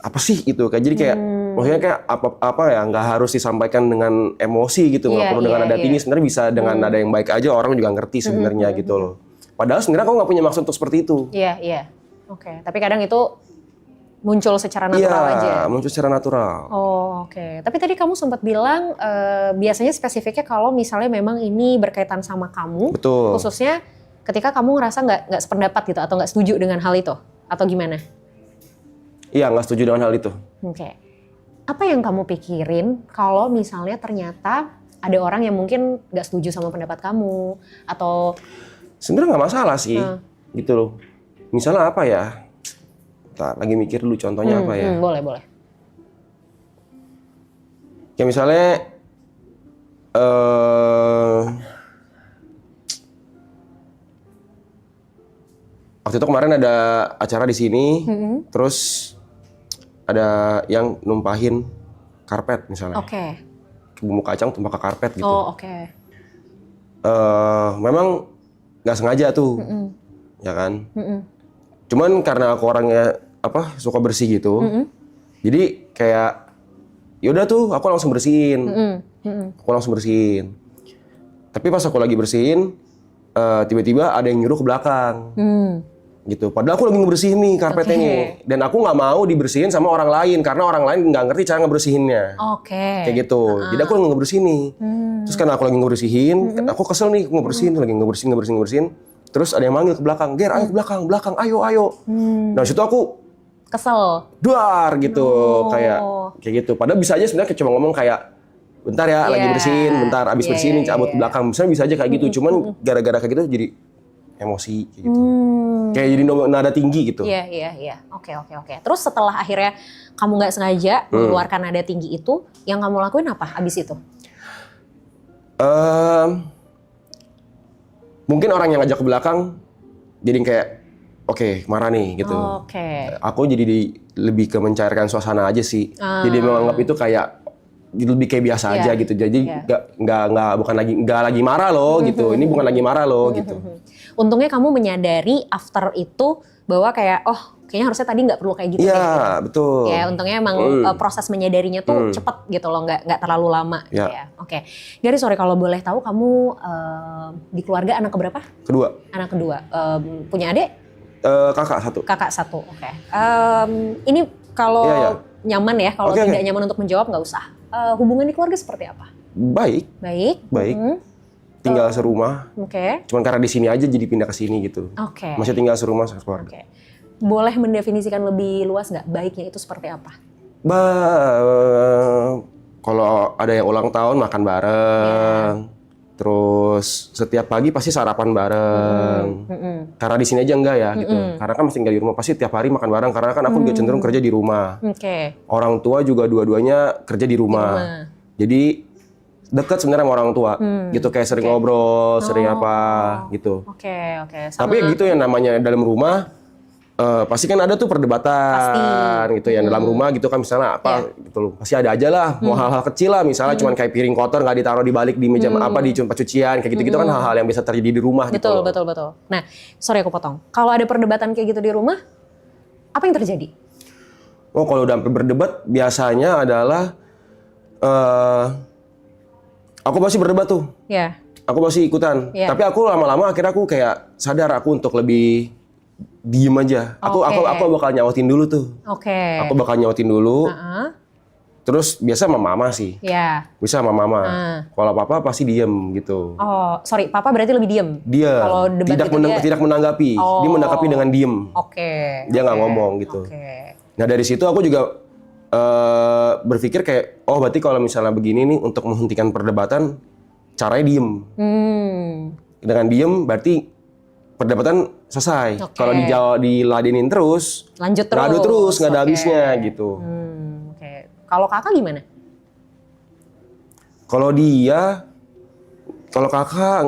apa sih gitu, kayak jadi kayak maksudnya kayak apa ya, nggak harus disampaikan dengan emosi gitu, nggak perlu dengan nada tinggi, sebenarnya bisa dengan nada yang baik aja orang juga ngerti sebenarnya gitu loh. Padahal sebenarnya aku nggak punya maksud untuk seperti itu. Iya, iya. Oke, tapi kadang itu muncul secara natural aja. Iya, muncul secara natural. Oh, oke. Tapi tadi kamu sempat bilang biasanya spesifiknya kalau misalnya memang ini berkaitan sama kamu, Betul. khususnya ketika kamu ngerasa nggak sependapat gitu atau nggak setuju dengan hal itu, atau gimana? Iya, nggak setuju dengan hal itu. Oke. Apa yang kamu pikirin kalau misalnya ternyata ada orang yang mungkin nggak setuju sama pendapat kamu atau Sebenarnya nggak masalah sih, gitu loh. Misalnya apa ya? Bentar, lagi mikir dulu contohnya apa ya? boleh, boleh. Kayak misalnya waktu itu kemarin ada acara di sini, terus ada yang numpahin karpet misalnya. Oke. Bumbu kacang tumpah ke karpet gitu. Oh, oke. Memang nggak sengaja tuh, ya kan? Cuman karena aku orangnya suka bersih gitu, jadi kayak yaudah tuh aku langsung bersihin, Tapi pas aku lagi bersihin, tiba-tiba ada yang nyuruh ke belakang, gitu. Padahal aku lagi ngebersihin nih karpetnya nih, dan aku nggak mau dibersihin sama orang lain karena orang lain nggak ngerti cara ngebersihinnya. Oke. Kayak gitu. Jadi aku lagi ngebersihin nih. Terus karena aku lagi ngebersihin, aku kesel nih ngebersihin, lagi ngebersihin. Terus ada yang manggil ke belakang, "Ger, ayo ke belakang, ayo." Nah, situ aku Kesel. duar gitu, kayak gitu. Padahal bisa aja sebenarnya cuma ngomong kayak, "Bentar ya, lagi bersihin, bentar abis bersihin cabut ke belakang." Misalnya bisa aja kayak gitu. Cuman gara-gara kayak gitu jadi emosi kayak gitu. Kayak jadi nada tinggi gitu. Iya. Oke. Terus setelah akhirnya kamu nggak sengaja mengeluarkan nada tinggi itu, yang kamu lakuin apa abis itu? Mungkin orang yang ngajak ke belakang jadi kayak oke, marah nih gitu. Oke. Aku jadi lebih ke mencairkan suasana aja sih. Jadi menganggap itu kayak lebih kayak biasa aja gitu. Jadi nggak lagi marah loh gitu. Ini bukan lagi marah loh gitu. Untungnya kamu menyadari after itu bahwa kayak kayaknya harusnya tadi nggak perlu kayak gitu. Iya, betul. Ya, untungnya emang proses menyadarinya tuh cepet gitu loh, nggak terlalu lama gitu ya. Oke. Gary, sorry kalau boleh tahu kamu di keluarga anak keberapa? Kedua. Anak kedua. Punya adik? Kakak satu. Kakak satu. Oke. Ini kalau nyaman ya, kalau tidak nyaman untuk menjawab nggak usah. Hubungan di keluarga seperti apa? Baik. Tinggal serumah. Oke. Cuman karena di sini aja jadi pindah ke sini gitu. Oke. Masih tinggal serumah sekeluarga. Oke. Boleh mendefinisikan lebih luas nggak baiknya itu seperti apa? Kalau ada yang ulang tahun makan bareng. Terus setiap pagi pasti sarapan bareng. Karena di sini aja enggak ya gitu. Karena kan masih tinggal di rumah, pasti tiap hari makan bareng. Karena kan aku juga cenderung kerja di rumah. Orang tua juga dua-duanya kerja di rumah. Jadi dekat sebenarnya sama orang tua. Gitu kayak sering ngobrol, sering apa gitu. Oke. Tapi gitu yang namanya dalam rumah pasti kan ada tuh perdebatan gitu ya dalam rumah gitu kan, misalnya apa gitu loh. Pasti ada aja lah, mau hal-hal kecil lah, misalnya cuman kayak piring kotor nggak ditaruh di balik di meja di tempat cucian kayak gitu-gitu kan, hal-hal yang bisa terjadi di rumah gitu loh. Betul. Nah, sorry aku potong. Kalau ada perdebatan kayak gitu di rumah, apa yang terjadi? Oh, kalau udah sampai berdebat biasanya adalah aku pasti berdebat tuh. Ya. Aku pasti ikutan. Tapi aku lama-lama akhirnya aku kayak sadar aku untuk lebih diem aja. Aku bakal nyautin dulu tuh. Aku bakal nyautin dulu. Terus biasa sama mama sih. Iya. Bisa sama mama. Kalau papa pasti diem gitu. Oh, sorry, papa berarti lebih diem? Dia kalau debat tidak menanggapi. Dia menanggapi dengan diem. Dia nggak ngomong gitu. Nah dari situ aku juga berpikir kayak, oh berarti kalau misalnya begini nih untuk menghentikan perdebatan, caranya diem. Dengan diem berarti perdebatan selesai. Kalau diladenin terus, lanjut terus. ngadu terus, nggak ada habisnya gitu. Kalau kakak gimana? Kalau kakak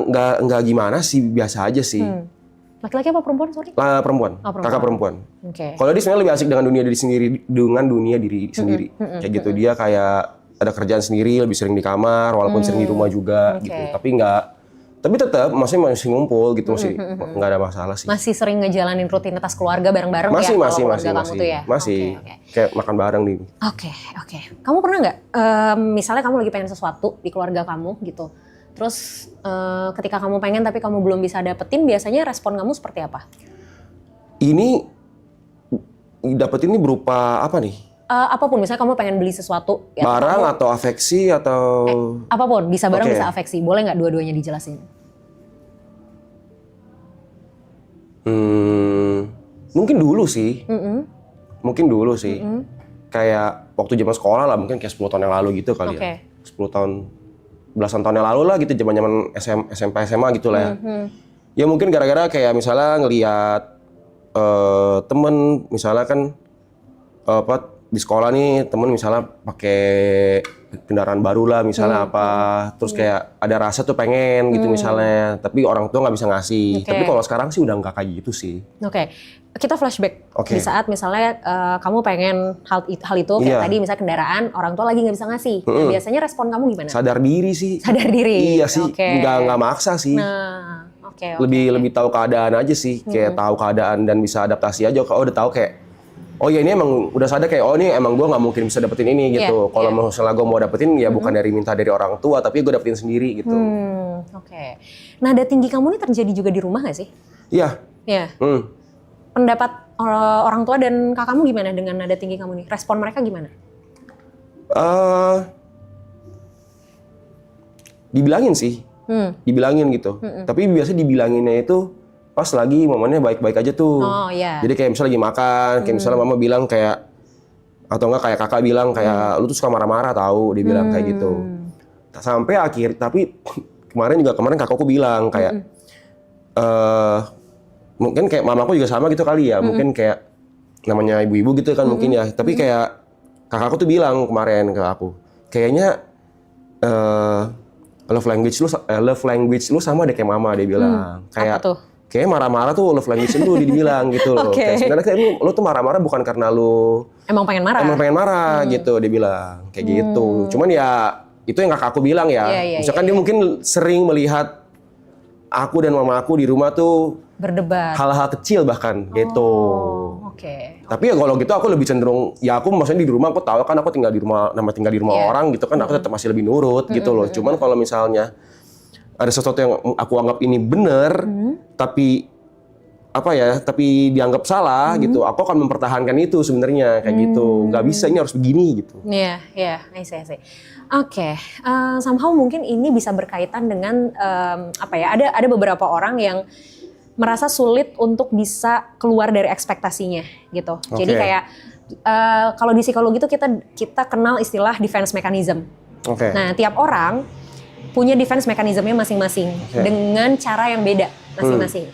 nggak gimana sih, biasa aja sih. Laki-laki apa perempuan, sorry? Perempuan. Kakak perempuan. Kalau dia sebenarnya lebih asik dengan dunia diri sendiri, kayak gitu. Dia kayak ada kerjaan sendiri, lebih sering di kamar, walaupun sering di rumah juga gitu. Tapi tetap masih ngumpul gitu, masih nggak ada masalah sih. Masih sering ngejalanin rutinitas keluarga bareng-bareng ya? Masih. Masih. Kayak makan bareng nih. Oke. Kamu pernah nggak, misalnya kamu lagi pengen sesuatu di keluarga kamu gitu, Terus ketika kamu pengen tapi kamu belum bisa dapetin, biasanya respon kamu seperti apa? Ini dapetin ini berupa apa nih? Apapun, misalnya kamu pengen beli sesuatu. Ya, Barang atau afeksi atau... apapun, bisa barang Oke. bisa afeksi. Boleh nggak dua-duanya dijelasin? Mungkin dulu sih. Mungkin dulu sih. Kayak waktu zaman sekolah lah, mungkin kayak 10 tahun yang lalu gitu kali Oke. ya. 10 tahun, belasan tahun yang lalu lah gitu, zaman-zaman SMP, SMA gitu lah ya. Ya mungkin gara-gara kayak misalnya ngelihat temen, misalnya kan di sekolah nih temen misalnya pakai kendaraan baru lah misalnya terus kayak ada rasa tuh pengen gitu misalnya, tapi orang tua nggak bisa ngasih. Oke. Tapi kalau sekarang sih udah nggak kayak gitu sih. Oke, kita flashback Oke. di saat misalnya kamu pengen hal itu kayak Iya. tadi misalnya kendaraan, orang tua lagi nggak bisa ngasih. Nah, biasanya respon kamu gimana? Sadar diri sih. Sadar diri. Iya sih, Oke. nggak maksa sih. Nah, oke. Lebih tahu keadaan aja sih, kayak tahu keadaan dan bisa adaptasi aja. Kalau udah tahu kayak, oh ya ini emang udah sadar kayak, oh ini emang gue nggak mungkin bisa dapetin ini gitu. Iya, Kalau misalnya gue mau dapetin ya bukan dari minta dari orang tua, tapi gue dapetin sendiri gitu. Oke. Nada tinggi kamu ini terjadi juga di rumah nggak sih? Iya. Iya. Hmm. Pendapat orang tua dan kakakmu gimana dengan nada tinggi kamu nih? Respon mereka gimana? Dibilangin sih, dibilangin gitu. Tapi biasa dibilanginnya itu pas lagi momennya baik-baik aja tuh. Oh iya. Jadi kayak misalnya lagi makan, kayak misalnya mama bilang kayak, atau enggak kayak kakak bilang kayak, lu tuh suka marah-marah tahu, dia bilang kayak gitu. Sampai tapi kemarin kakakku bilang kayak, mungkin kayak mamaku juga sama gitu kali ya, mungkin kayak namanya ibu-ibu gitu kan mungkin ya. Tapi kayak kakakku tuh bilang kemarin ke aku, kayaknya love language lu sama deh kayak mama, dia bilang. Kayak Apa tuh? kayak marah-marah tuh love language lu dibilang gitu loh. Oke. Kayak sebenarnya kayak lu tuh marah-marah bukan karena lu Emang pengen marah? emang pengen marah gitu, dia bilang kayak gitu. Cuman ya itu yang kakakku bilang ya. Iya, Misalkan dia mungkin sering melihat aku dan mama aku di rumah tuh Berdebat. hal-hal kecil bahkan gitu. Oke. Tapi ya kalau gitu aku lebih cenderung, ya aku maksudnya di rumah aku tahu kan aku tinggal di rumah Iya. orang gitu kan, aku tetap masih lebih nurut gitu loh. Cuman kalau misalnya ada sesuatu yang aku anggap ini benar, tapi tapi dianggap salah gitu, aku akan mempertahankan itu sebenarnya kayak gitu. Nggak bisa, ini harus begini gitu. Iya, I see. Oke, somehow mungkin ini bisa berkaitan dengan ada beberapa orang yang merasa sulit untuk bisa keluar dari ekspektasinya gitu. Jadi Oke. kayak kalau di psikologi itu kita kenal istilah defense mechanism. Oke. Nah, tiap orang punya defense mechanismnya masing-masing dengan cara yang beda masing-masing.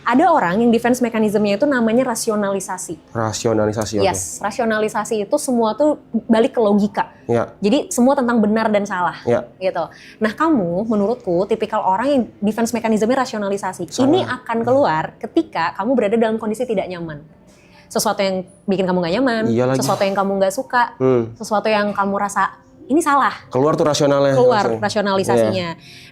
Ada orang yang defense mechanismnya itu namanya rasionalisasi. Rasionalisasi, oke. Yes, rasionalisasi itu semua tuh balik ke logika. Ya. Jadi semua tentang benar dan salah, Ya. gitu. Nah kamu, menurutku, tipikal orang yang defense mechanismnya rasionalisasi. Ini akan keluar ketika kamu berada dalam kondisi tidak nyaman. Sesuatu yang bikin kamu gak nyaman, Iya lagi. sesuatu yang kamu gak suka, sesuatu yang kamu rasa ini salah. Keluar tuh rasionalnya. Keluar langsung. rasionalisasinya.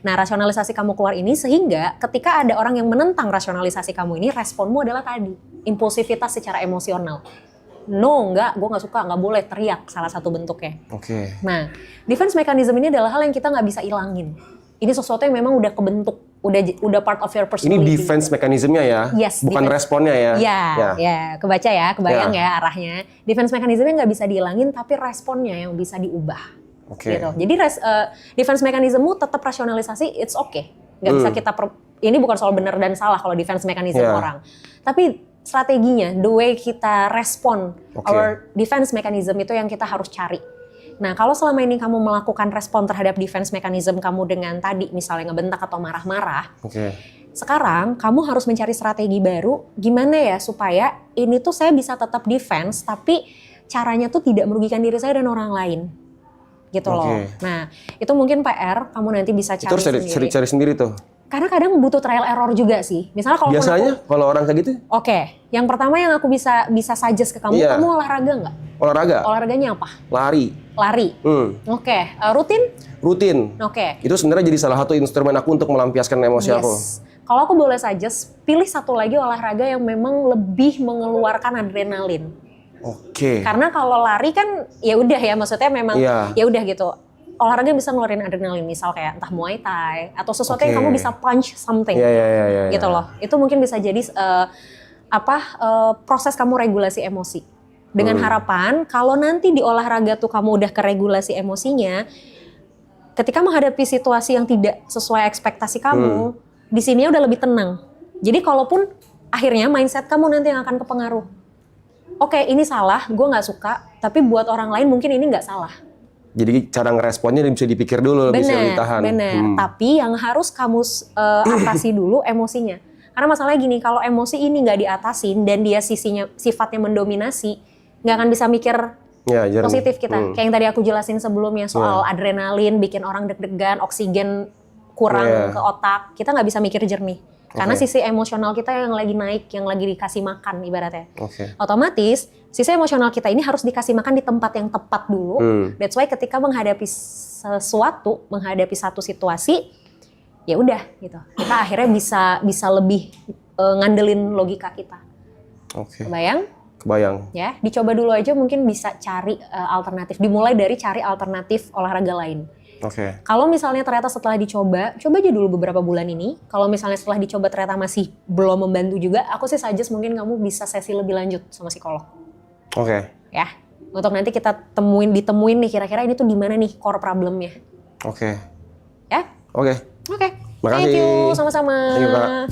Nah, rasionalisasi kamu keluar ini sehingga ketika ada orang yang menentang rasionalisasi kamu ini, responmu adalah tadi, impulsivitas secara emosional. No, enggak, gue nggak suka, nggak boleh, teriak, salah satu bentuknya. Oke. Nah, defense mechanism ini adalah hal yang kita nggak bisa ilangin. Ini sesuatu yang memang udah kebentuk, udah part of your Ini personality. defense mekanismenya ya, Yes, bukan defense. responnya ya. Ya, kebaca ya, kebayang Ya. ya arahnya. Defense mechanismnya nggak bisa dihilangin, tapi responnya yang bisa diubah. Oke. Gitu. Jadi defense mechanismmu tetap rasionalisasi, it's okay. Nggak bisa kita ini bukan soal benar dan salah kalau defense mechanism Yeah. orang. Tapi strateginya, the way kita respon, our defense mechanism itu yang kita harus cari. Nah, kalau selama ini kamu melakukan respon terhadap defense mechanism kamu dengan tadi misalnya ngebentak atau marah-marah, Oke. sekarang kamu harus mencari strategi baru gimana ya supaya ini tuh saya bisa tetap defense tapi caranya tuh tidak merugikan diri saya dan orang lain. Gitu loh. Oke. Nah, itu mungkin PR kamu nanti bisa cari Itu harus sendiri. cari sendiri tuh. Karena kadang butuh trial error juga sih. Misalnya kalau Biasanya kalau orang kayak gitu, yang pertama yang aku bisa suggest ke kamu, Iya. kamu olahraga nggak? olahraga, Olahraganya apa? lari, Lari. Oke, rutin? rutin. Oke. Itu sebenarnya jadi salah satu instrumen aku untuk melampiaskan emosi aku. Yes. Kalau aku boleh suggest, pilih satu lagi olahraga yang memang lebih mengeluarkan adrenalin. Oke. Karena kalau lari kan ya udah ya, maksudnya memang Iya. ya udah gitu. olahraga yang bisa ngeluarin adrenalin, misal kayak entah Muay Thai atau sesuatu yang Oke. kamu bisa punch something. Iya. Gitu loh. Itu mungkin bisa jadi proses kamu regulasi emosi. Dengan harapan kalau nanti di olahraga tuh kamu udah keregulasi emosinya, ketika menghadapi situasi yang tidak sesuai ekspektasi kamu, di sini udah lebih tenang. Jadi kalaupun akhirnya mindset kamu nanti yang akan kepengaruh. Oke, ini salah, gue nggak suka, tapi buat orang lain mungkin ini nggak salah. Jadi cara ngeresponnya bisa dipikir dulu, bisa ditahan. Bener. Tapi yang harus kamu atasi dulu emosinya. Karena masalahnya gini, kalau emosi ini nggak diatasin dan dia sifatnya mendominasi, nggak akan bisa mikir Ya, jernih. positif kita. Kayak yang tadi aku jelasin sebelumnya soal adrenalin, bikin orang deg-degan, oksigen kurang ke otak, kita nggak bisa mikir jernih. Karena sisi emosional kita yang lagi naik, yang lagi dikasih makan ibaratnya. Otomatis sisi emosional kita ini harus dikasih makan di tempat yang tepat dulu. That's why ketika menghadapi sesuatu, menghadapi satu situasi, ya udah gitu. Kita akhirnya bisa lebih ngandelin logika kita. Kebayang? Ya, dicoba dulu aja mungkin bisa cari alternatif. Dimulai dari cari alternatif olahraga lain. Kalau misalnya ternyata setelah coba aja dulu beberapa bulan ini. Kalau misalnya setelah dicoba ternyata masih belum membantu juga, aku sih suggest mungkin kamu bisa sesi lebih lanjut sama psikolog. Ya, untuk nanti kita ditemuin nih kira-kira ini tuh di mana nih core problemnya. Ya? Oke. Makasih. Thank you, sama-sama. Thank you, Kak.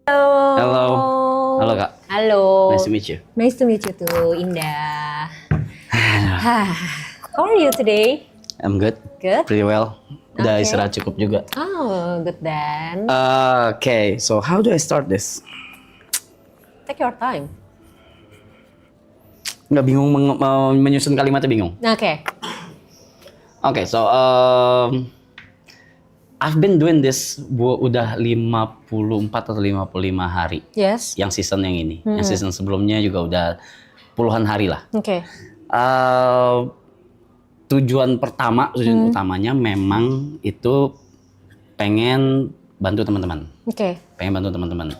Halo Kak. Halo. Nice to meet you. Nice to meet you too, Indah. How are you today? I'm good. Good? Pretty well. Udah Okay. istirahat cukup juga. Oh, good then. Okay, so how do I start this? Take your time. Nggak bingung menyusun kalimatnya bingung. Oke. Okay, so I've been doing this udah 54 atau 55 hari. Yes. Yang season yang ini. Yang season sebelumnya juga udah puluhan hari lah. Oke. Tujuan utamanya memang itu pengen bantu teman-teman. Oke. Pengen bantu teman-teman.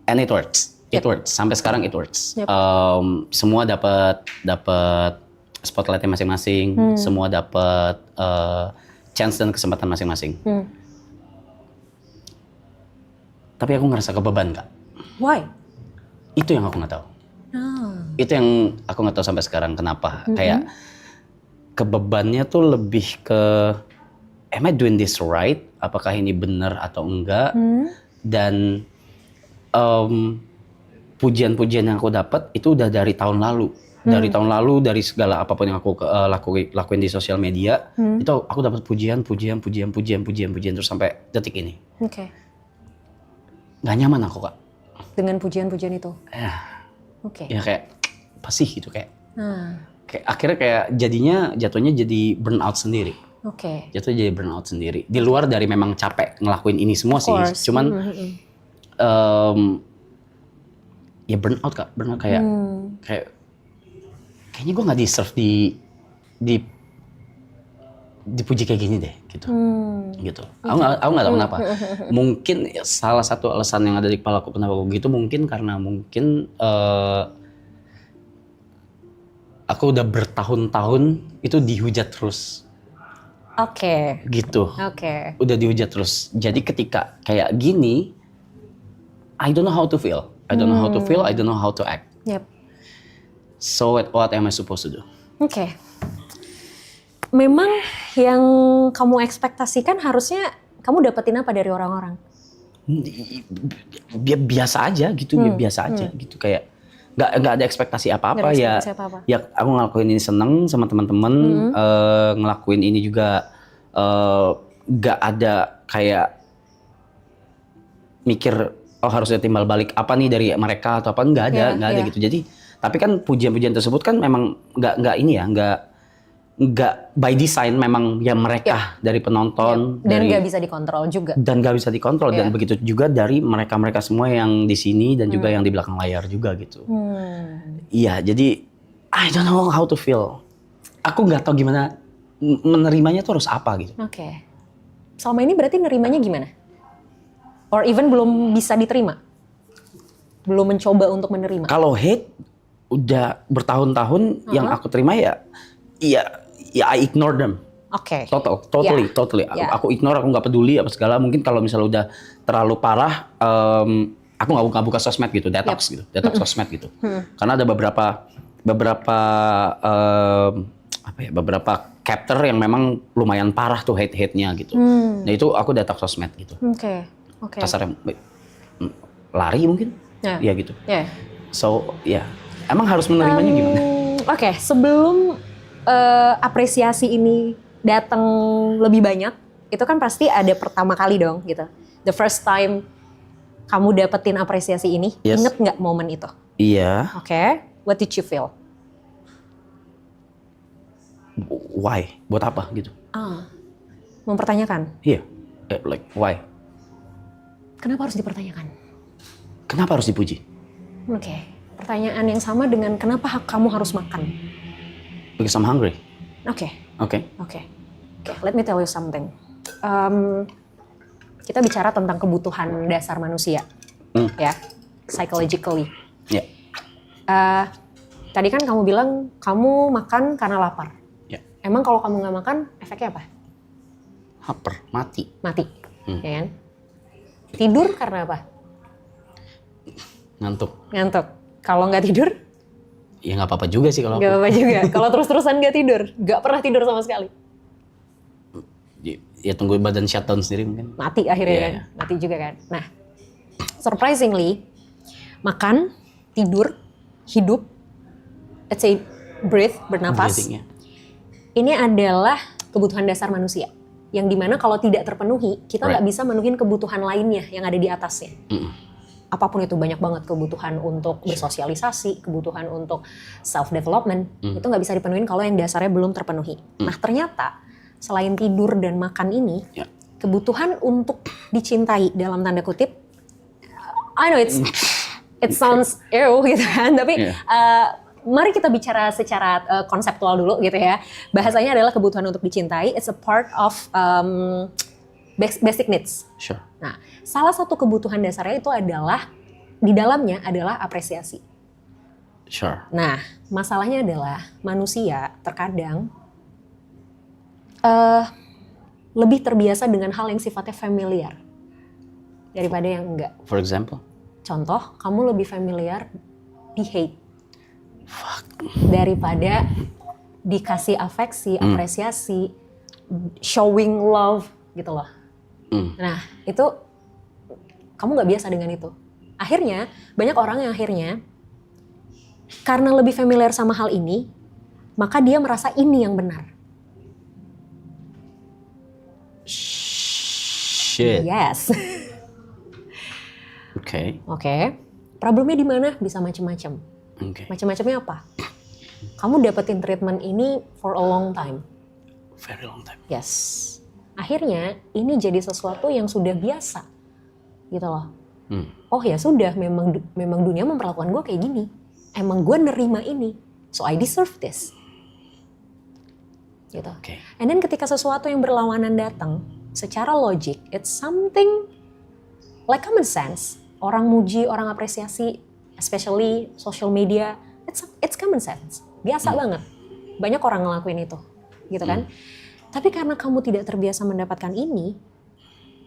And it works. It works. Sampai sekarang it works. Yep. Semua dapat spotlightnya masing-masing. Semua dapat chance dan kesempatan masing-masing. Tapi aku ngerasa kebeban, Kak. Why? Itu yang aku nggak tahu. Itu yang aku nggak tahu sampai sekarang kenapa. Kayak kebebannya tuh lebih ke am I doing this right? Apakah ini benar atau enggak? Dan pujian-pujian yang aku dapat itu udah dari tahun lalu. Dari tahun lalu, dari segala apapun yang aku lakuin di sosial media, itu aku dapat pujian terus sampai detik ini. Oke. Nggak nyaman aku, Kak. Dengan pujian-pujian itu. Oke. Ya kayak apa sih gitu kayak. Kayak akhirnya kayak jatuhnya jadi burnout sendiri. Oke. Jatuhnya jadi burnout sendiri. Di luar dari memang capek ngelakuin ini semua sih, cuman ya burnout, Kak. Burnout kayak kayaknya gue nggak deserve dipuji kayak gini deh, gitu. Gitu. Aku nggak tahu kenapa. Mungkin salah satu alasan yang ada di kepala aku kenapa aku gitu mungkin karena aku udah bertahun-tahun itu dihujat terus. Oke. Gitu. Oke. Udah dihujat terus. Jadi ketika kayak gini, I don't know how to feel. I don't know how to feel. I don't know how to act. Yep. So what am I supposed to do? Oke. Memang yang kamu ekspektasikan harusnya kamu dapetin apa dari orang-orang? Biasa aja gitu, biasa aja gitu kayak nggak ada ekspektasi apa-apa ya. Ya aku ngelakuin ini seneng sama teman-teman, ngelakuin ini juga nggak ada kayak mikir oh harusnya timbal balik apa nih dari mereka atau apa, nggak ada gitu. Jadi tapi kan pujian-pujian tersebut kan memang nggak ini ya, nggak by design, memang ya mereka dari penonton Dan nggak bisa dikontrol juga. dan nggak bisa dikontrol dan begitu juga dari mereka semua yang di sini dan juga yang di belakang layar juga gitu. Iya, jadi I don't know how to feel. Aku nggak tahu gimana menerimanya tuh harus apa gitu. Oke. Selama ini berarti nerimanya gimana? Or even belum bisa diterima? Belum mencoba untuk menerima? Kalau hate udah bertahun-tahun yang aku terima ya I ignore them. Oke. Totally. Aku ignore, aku nggak peduli apa segala. Mungkin kalau misalnya udah terlalu parah, aku nggak buka sosmed gitu, detox gitu, detox sosmed gitu. Karena ada beberapa beberapa chapter yang memang lumayan parah tuh hate-nya gitu. Nah itu aku detox sosmed gitu. Oke. Kasarnya lari mungkin, ya gitu. So emang harus menerimanya gimana? Oke, sebelum apresiasi ini datang lebih banyak, itu kan pasti ada pertama kali dong gitu. The first time kamu dapetin apresiasi ini, inget nggak momen itu? Iya. Oke, what did you feel? Why? Buat apa gitu? Mempertanyakan. Iya. Like why? Kenapa harus dipertanyakan? Kenapa harus dipuji? Oke, pertanyaan yang sama dengan kenapa kamu harus makan? Because I'm hungry. Oke. Let me tell you something. Kita bicara tentang kebutuhan dasar manusia, ya, psychologically. Ya. Tadi kan kamu bilang kamu makan karena lapar. Ya. Emang kalau kamu nggak makan, efeknya apa? Lapar, mati. Ya kan? Tidur karena apa? Ngantuk. Kalau nggak tidur? Ya nggak apa-apa juga sih kalau Nggak apa-apa juga. Kalau terus-terusan nggak tidur, nggak pernah tidur sama sekali. Ya tunggu badan shutdown sendiri mungkin. Mati akhirnya kan, mati juga kan. Nah, surprisingly, makan, tidur, hidup, let's say breathe, bernapas, ini adalah kebutuhan dasar manusia. Yang dimana kalau tidak terpenuhi, kita nggak bisa menuhin kebutuhan lainnya yang ada di atasnya. Apapun itu, banyak banget kebutuhan untuk bersosialisasi, kebutuhan untuk self-development, itu nggak bisa dipenuhin kalau yang dasarnya belum terpenuhi. Nah ternyata, selain tidur dan makan ini, kebutuhan untuk dicintai dalam tanda kutip, I know it sounds ew gitu kan, tapi mari kita bicara secara konseptual dulu gitu ya. Bahasanya adalah kebutuhan untuk dicintai, it's a part of basic needs. Sure. Nah, salah satu kebutuhan dasarnya itu adalah, di dalamnya adalah apresiasi. Sure. Nah, masalahnya adalah manusia terkadang lebih terbiasa dengan hal yang sifatnya familiar daripada yang enggak. For example? Contoh, kamu lebih familiar di hate daripada dikasih afeksi, apresiasi, showing love gitu loh. Nah, itu kamu nggak biasa dengan itu. Akhirnya, banyak orang yang akhirnya karena lebih familiar sama hal ini, maka dia merasa ini yang benar. Shit. Yes. Oke. Problemnya di mana? Bisa macam-macam. Macam-macamnya apa? Kamu dapetin treatment ini for a long time. Very long time. Yes. Akhirnya ini jadi sesuatu yang sudah biasa, gitu loh. Oh ya sudah, memang dunia memperlakukan gue kayak gini. Emang gue nerima ini, so I deserve this. Gitu. And then ketika sesuatu yang berlawanan datang, secara logik, it's something like common sense. Orang muji, orang apresiasi, especially social media, it's common sense. Biasa banget. Banyak orang ngelakuin itu, gitu kan? Tapi karena kamu tidak terbiasa mendapatkan ini,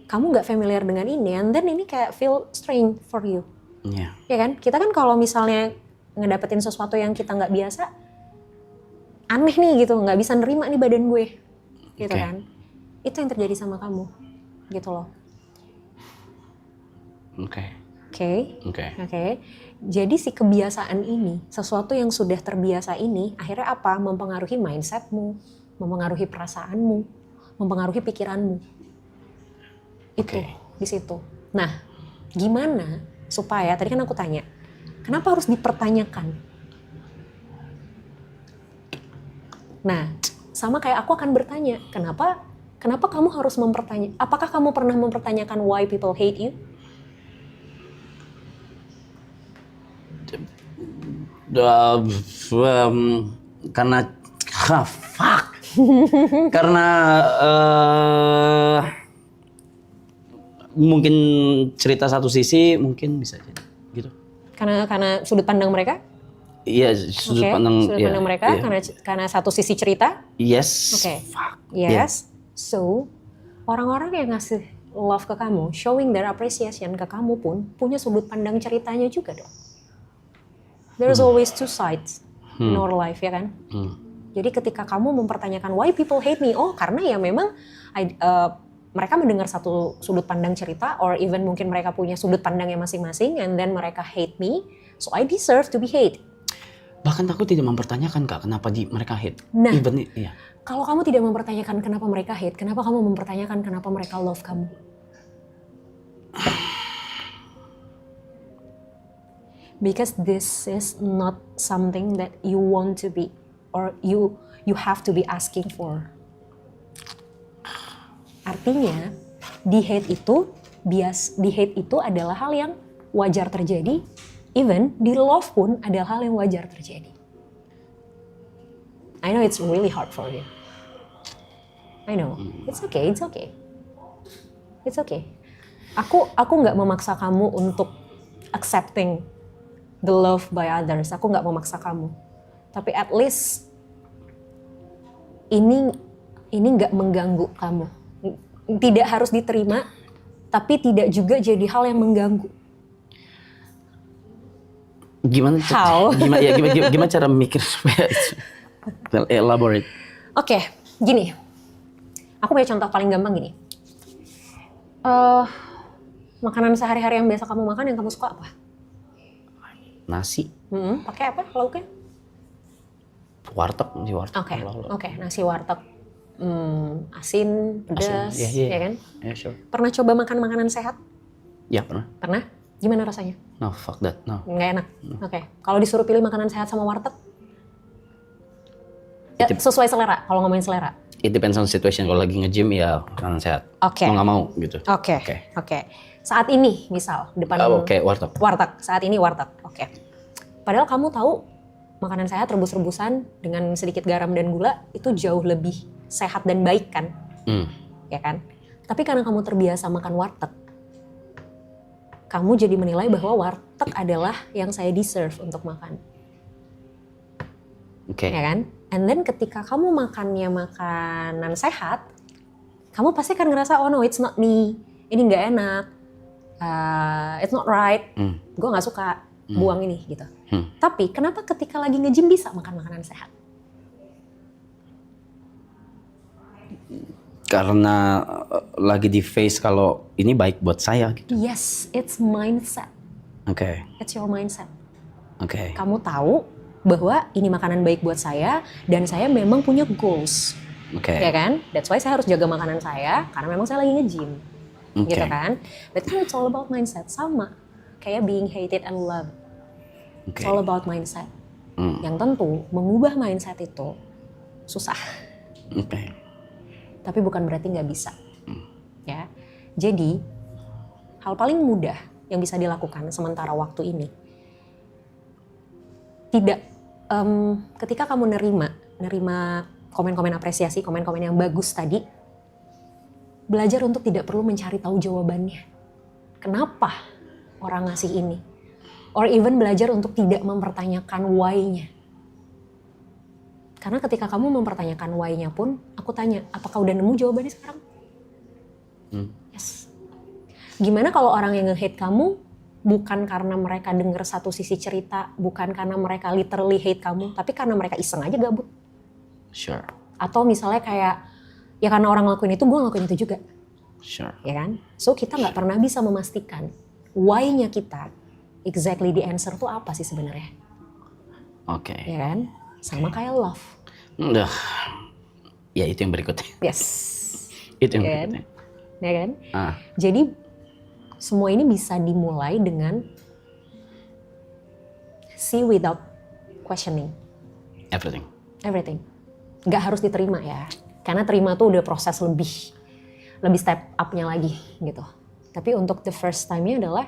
kamu nggak familiar dengan ini, and then ini kayak feel strange for you. Ya kan? Kita kan kalau misalnya ngedapetin sesuatu yang kita nggak biasa, aneh nih gitu, nggak bisa nerima nih badan gue, gitu kan? Itu yang terjadi sama kamu, gitu loh. Oke. Jadi si kebiasaan ini, sesuatu yang sudah terbiasa ini, akhirnya apa? Mempengaruhi mindsetmu, mempengaruhi perasaanmu, mempengaruhi pikiranmu. Itu di situ. Nah, gimana supaya tadi kan aku tanya, kenapa harus dipertanyakan? Nah, sama kayak aku akan bertanya, kenapa kamu harus apakah kamu pernah mempertanyakan why people hate you? Karena fuck. Karena mungkin cerita satu sisi mungkin bisa jadi gitu. Karena sudut pandang mereka? Iya, sudut pandang mereka iya. karena satu sisi cerita? Yes. Oke. Fuck. Yes. Yeah. So, orang-orang yang ngasih love ke kamu, showing their appreciation ke kamu pun punya sudut pandang ceritanya juga dong. There's always two sides in our life, ya kan? Jadi ketika kamu mempertanyakan why people hate me, karena ya memang mereka mendengar satu sudut pandang cerita, or even mungkin mereka punya sudut pandangnya masing-masing, and then mereka hate me, so I deserve to be hate. Bahkan aku tidak mempertanyakan Kak, kenapa mereka hate. Nah, even iya. Kalau kamu tidak mempertanyakan kenapa mereka hate, kenapa kamu mempertanyakan kenapa mereka love kamu? Because this is not something that you want to be, or you have to be asking for. Artinya, di hate itu adalah hal yang wajar terjadi, even di love pun adalah hal yang wajar terjadi. I know it's really hard for you. I know, it's okay. Aku nggak memaksa kamu untuk accepting the love by others. Aku nggak memaksa kamu. Tapi at least ini nggak mengganggu kamu. Tidak harus diterima, tapi tidak juga jadi hal yang mengganggu. Gimana cara mikir supaya elaborate. Oke, gini. Aku punya contoh paling gampang gini. Makanan sehari-hari yang biasa kamu makan yang kamu suka apa? Nasi. Pakai apa lauknya? Warteg. Oke, nasi warteg. Asin, pedas, ya kan? Yeah, sure. Pernah coba makan makanan sehat? Ya, pernah. Pernah? Gimana rasanya? No, fuck that. No. Nggak enak? Oke. Kalau disuruh pilih makanan sehat sama warteg? Ya, sesuai selera, kalau ngomongin selera. It depends on situation. Kalau lagi nge-gym ya makanan sehat. Oke. Mau nggak mau gitu. Oke. Saat ini misal depan warteg. Saat ini warteg. Oke. Padahal kamu tahu makanan sehat rebus-rebusan dengan sedikit garam dan gula itu jauh lebih sehat dan baik kan? Ya kan? Tapi karena kamu terbiasa makan warteg, kamu jadi menilai bahwa warteg adalah yang saya deserve untuk makan. Oke. Ya kan? And then ketika kamu makannya makanan sehat, kamu pasti akan ngerasa, oh no, it's not me. Ini nggak enak. It's not right. Gue nggak suka, buang ini gitu. Tapi kenapa ketika lagi nge-gym bisa makan makanan sehat? Karena lagi di face kalau ini baik buat saya gitu. Yes, it's mindset. Oke. It's your mindset. Oke. Kamu tahu bahwa ini makanan baik buat saya dan saya memang punya goals. Oke. Ya kan? That's why saya harus jaga makanan saya karena memang saya lagi nge-gym. Gitu kan? But it's all about mindset. Sama kayak being hated and loved. It's all about mindset. Yang tentu mengubah mindset itu susah. Oke. Tapi bukan berarti nggak bisa. Ya. Jadi hal paling mudah yang bisa dilakukan sementara waktu ini, ketika kamu nerima komen-komen apresiasi, komen-komen yang bagus tadi, belajar untuk tidak perlu mencari tahu jawabannya. Kenapa orang ngasih ini? Or even belajar untuk tidak mempertanyakan why-nya. Karena ketika kamu mempertanyakan why-nya pun, aku tanya, apakah udah nemu jawabannya sekarang? Yes. Gimana kalau orang yang nge-hate kamu bukan karena mereka denger satu sisi cerita, bukan karena mereka literally hate kamu, tapi karena mereka iseng aja gabut. Sure. Atau misalnya kayak, ya karena orang ngelakuin itu, gue ngelakuin itu juga. Sure. Ya kan? So kita nggak pernah bisa memastikan why-nya kita, exactly the answer tuh apa sih sebenarnya. Oke. Ya kan? Sama kayak love. Udah. Ya itu yang berikutnya. Yes. Itu yang Ya kan? berikutnya. ya kan? Ah. Jadi semua ini bisa dimulai dengan see without questioning Everything. Nggak harus diterima ya, karena terima tuh udah proses lebih step up-nya lagi gitu. Tapi untuk the first time-nya adalah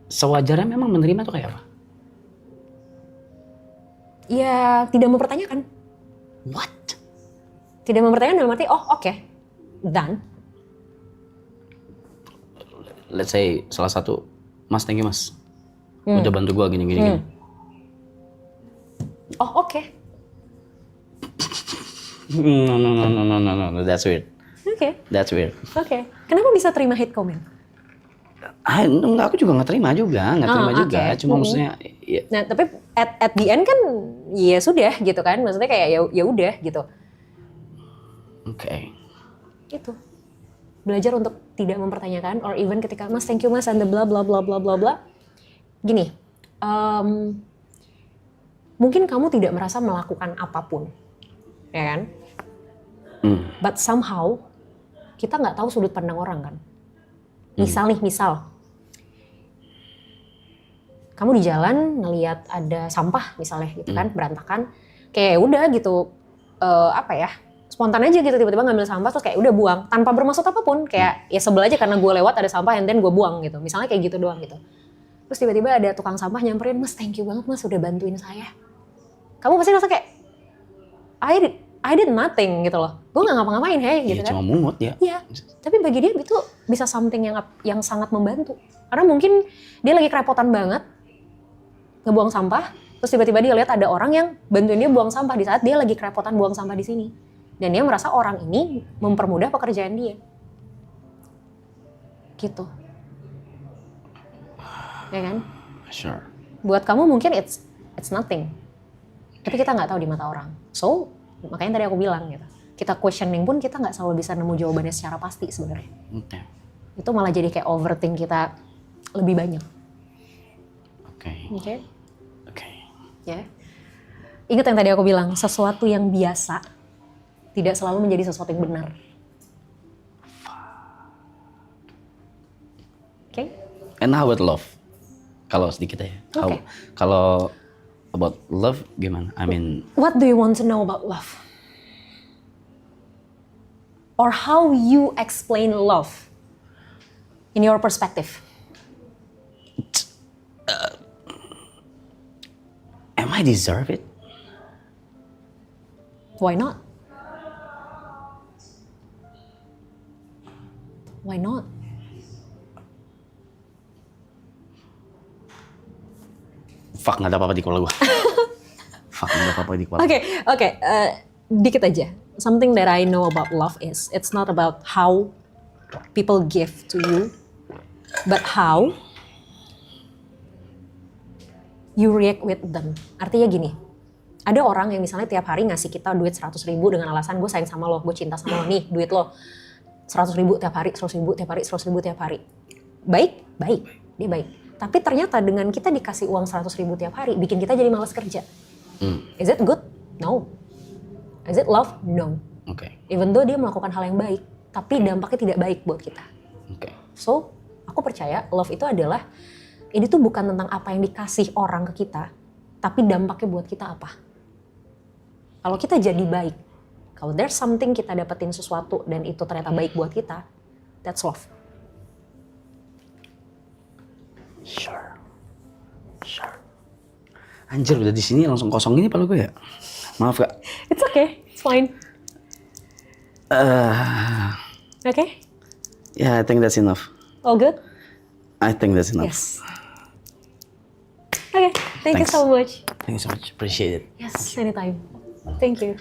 Sewajarnya memang menerima tuh kayak apa? ya tidak mempertanyakan. What? Tidak mempertanyakan dalam arti, oh oke, done. Let's say salah satu, Mas thank you Mas. Udah bantu gua gini. Oh oke. No, that's weird. Oke. That's weird. Oke. Kenapa bisa terima hate comment? Enggak, aku juga nggak terima juga. oke. Cuma maksudnya, ya, Nah, tapi at the end kan ya sudah gitu kan. Maksudnya kayak ya udah gitu. oke. Itu. Belajar untuk tidak mempertanyakan or even ketika Mas thank you Mas and the bla bla bla bla bla bla. Gini. Mungkin kamu tidak merasa melakukan apapun. Ya kan? But somehow kita nggak tahu sudut pandang orang kan. Misal kamu di jalan ngelihat ada sampah misalnya gitu kan, berantakan, kayak udah gitu spontan aja gitu tiba-tiba ngambil sampah terus kayak udah buang tanpa bermaksud apapun, kayak ya sebel aja karena gue lewat ada sampah and then gue buang gitu, misalnya kayak gitu doang gitu. Terus tiba-tiba ada tukang sampah nyamperin, Mas thank you banget Mas udah bantuin saya. Kamu pasti ngerasa kayak I did nothing gitu loh, gue nggak ngapa-ngapain gitu kan. Cuma mungut ya. Iya, tapi bagi dia itu bisa something yang sangat membantu. Karena mungkin dia lagi kerepotan banget ngebuang sampah, terus tiba-tiba dia lihat ada orang yang bantuin dia buang sampah di saat dia lagi kerepotan buang sampah di sini. Dan dia merasa orang ini mempermudah pekerjaan dia. Gitu. Ya kan? Sure. Buat kamu mungkin it's nothing. Tapi kita nggak tahu di mata orang. So, makanya tadi aku bilang gitu. Kita questioning pun kita nggak selalu bisa nemu jawabannya secara pasti sebenarnya. Oke. Itu malah jadi kayak overthink kita lebih banyak. Oke. Ya. Ingat yang tadi aku bilang, sesuatu yang biasa tidak selalu menjadi sesuatu yang benar. Oke? And how about love? Kalau sedikit ya. Oke. Kalau about love gimana? I mean, What do you want to know about love? Or how you explain love in your perspective? am I deserve it? Why not? Why not? Fuck, nggak ada apa-apa di kepala gue. Fuck, nggak ada apa-apa di kepala. Oke, dikit aja. Something that I know about love is it's not about how people give to you, but how you react with them. Artinya gini, ada orang yang misalnya tiap hari ngasih kita duit 100.000 dengan alasan gue sayang sama lo, gue cinta sama lo, nih duit lo 100.000 tiap hari, 100.000 tiap hari, 100.000 tiap hari. Baik, dia baik. Tapi ternyata dengan kita dikasih uang 100.000 tiap hari, bikin kita jadi malas kerja. Is it good? No. Is it love? No. Oke. Even though dia melakukan hal yang baik, tapi dampaknya tidak baik buat kita. Oke. So, aku percaya love itu adalah, ini tuh bukan tentang apa yang dikasih orang ke kita, tapi dampaknya buat kita apa. Kalau kita jadi baik, kalau there's something kita dapetin sesuatu dan itu ternyata baik buat kita, that's love. Sure. Anjir, udah di sini langsung kosong ini kepala gue ya. Maaf Kak. It's okay, it's fine. Okay? Yeah, I think that's enough. All good? I think that's enough. Yes. Okay, thank you Thanks. so much. Thank you so much. Appreciate it. Yes, anytime. Thank you.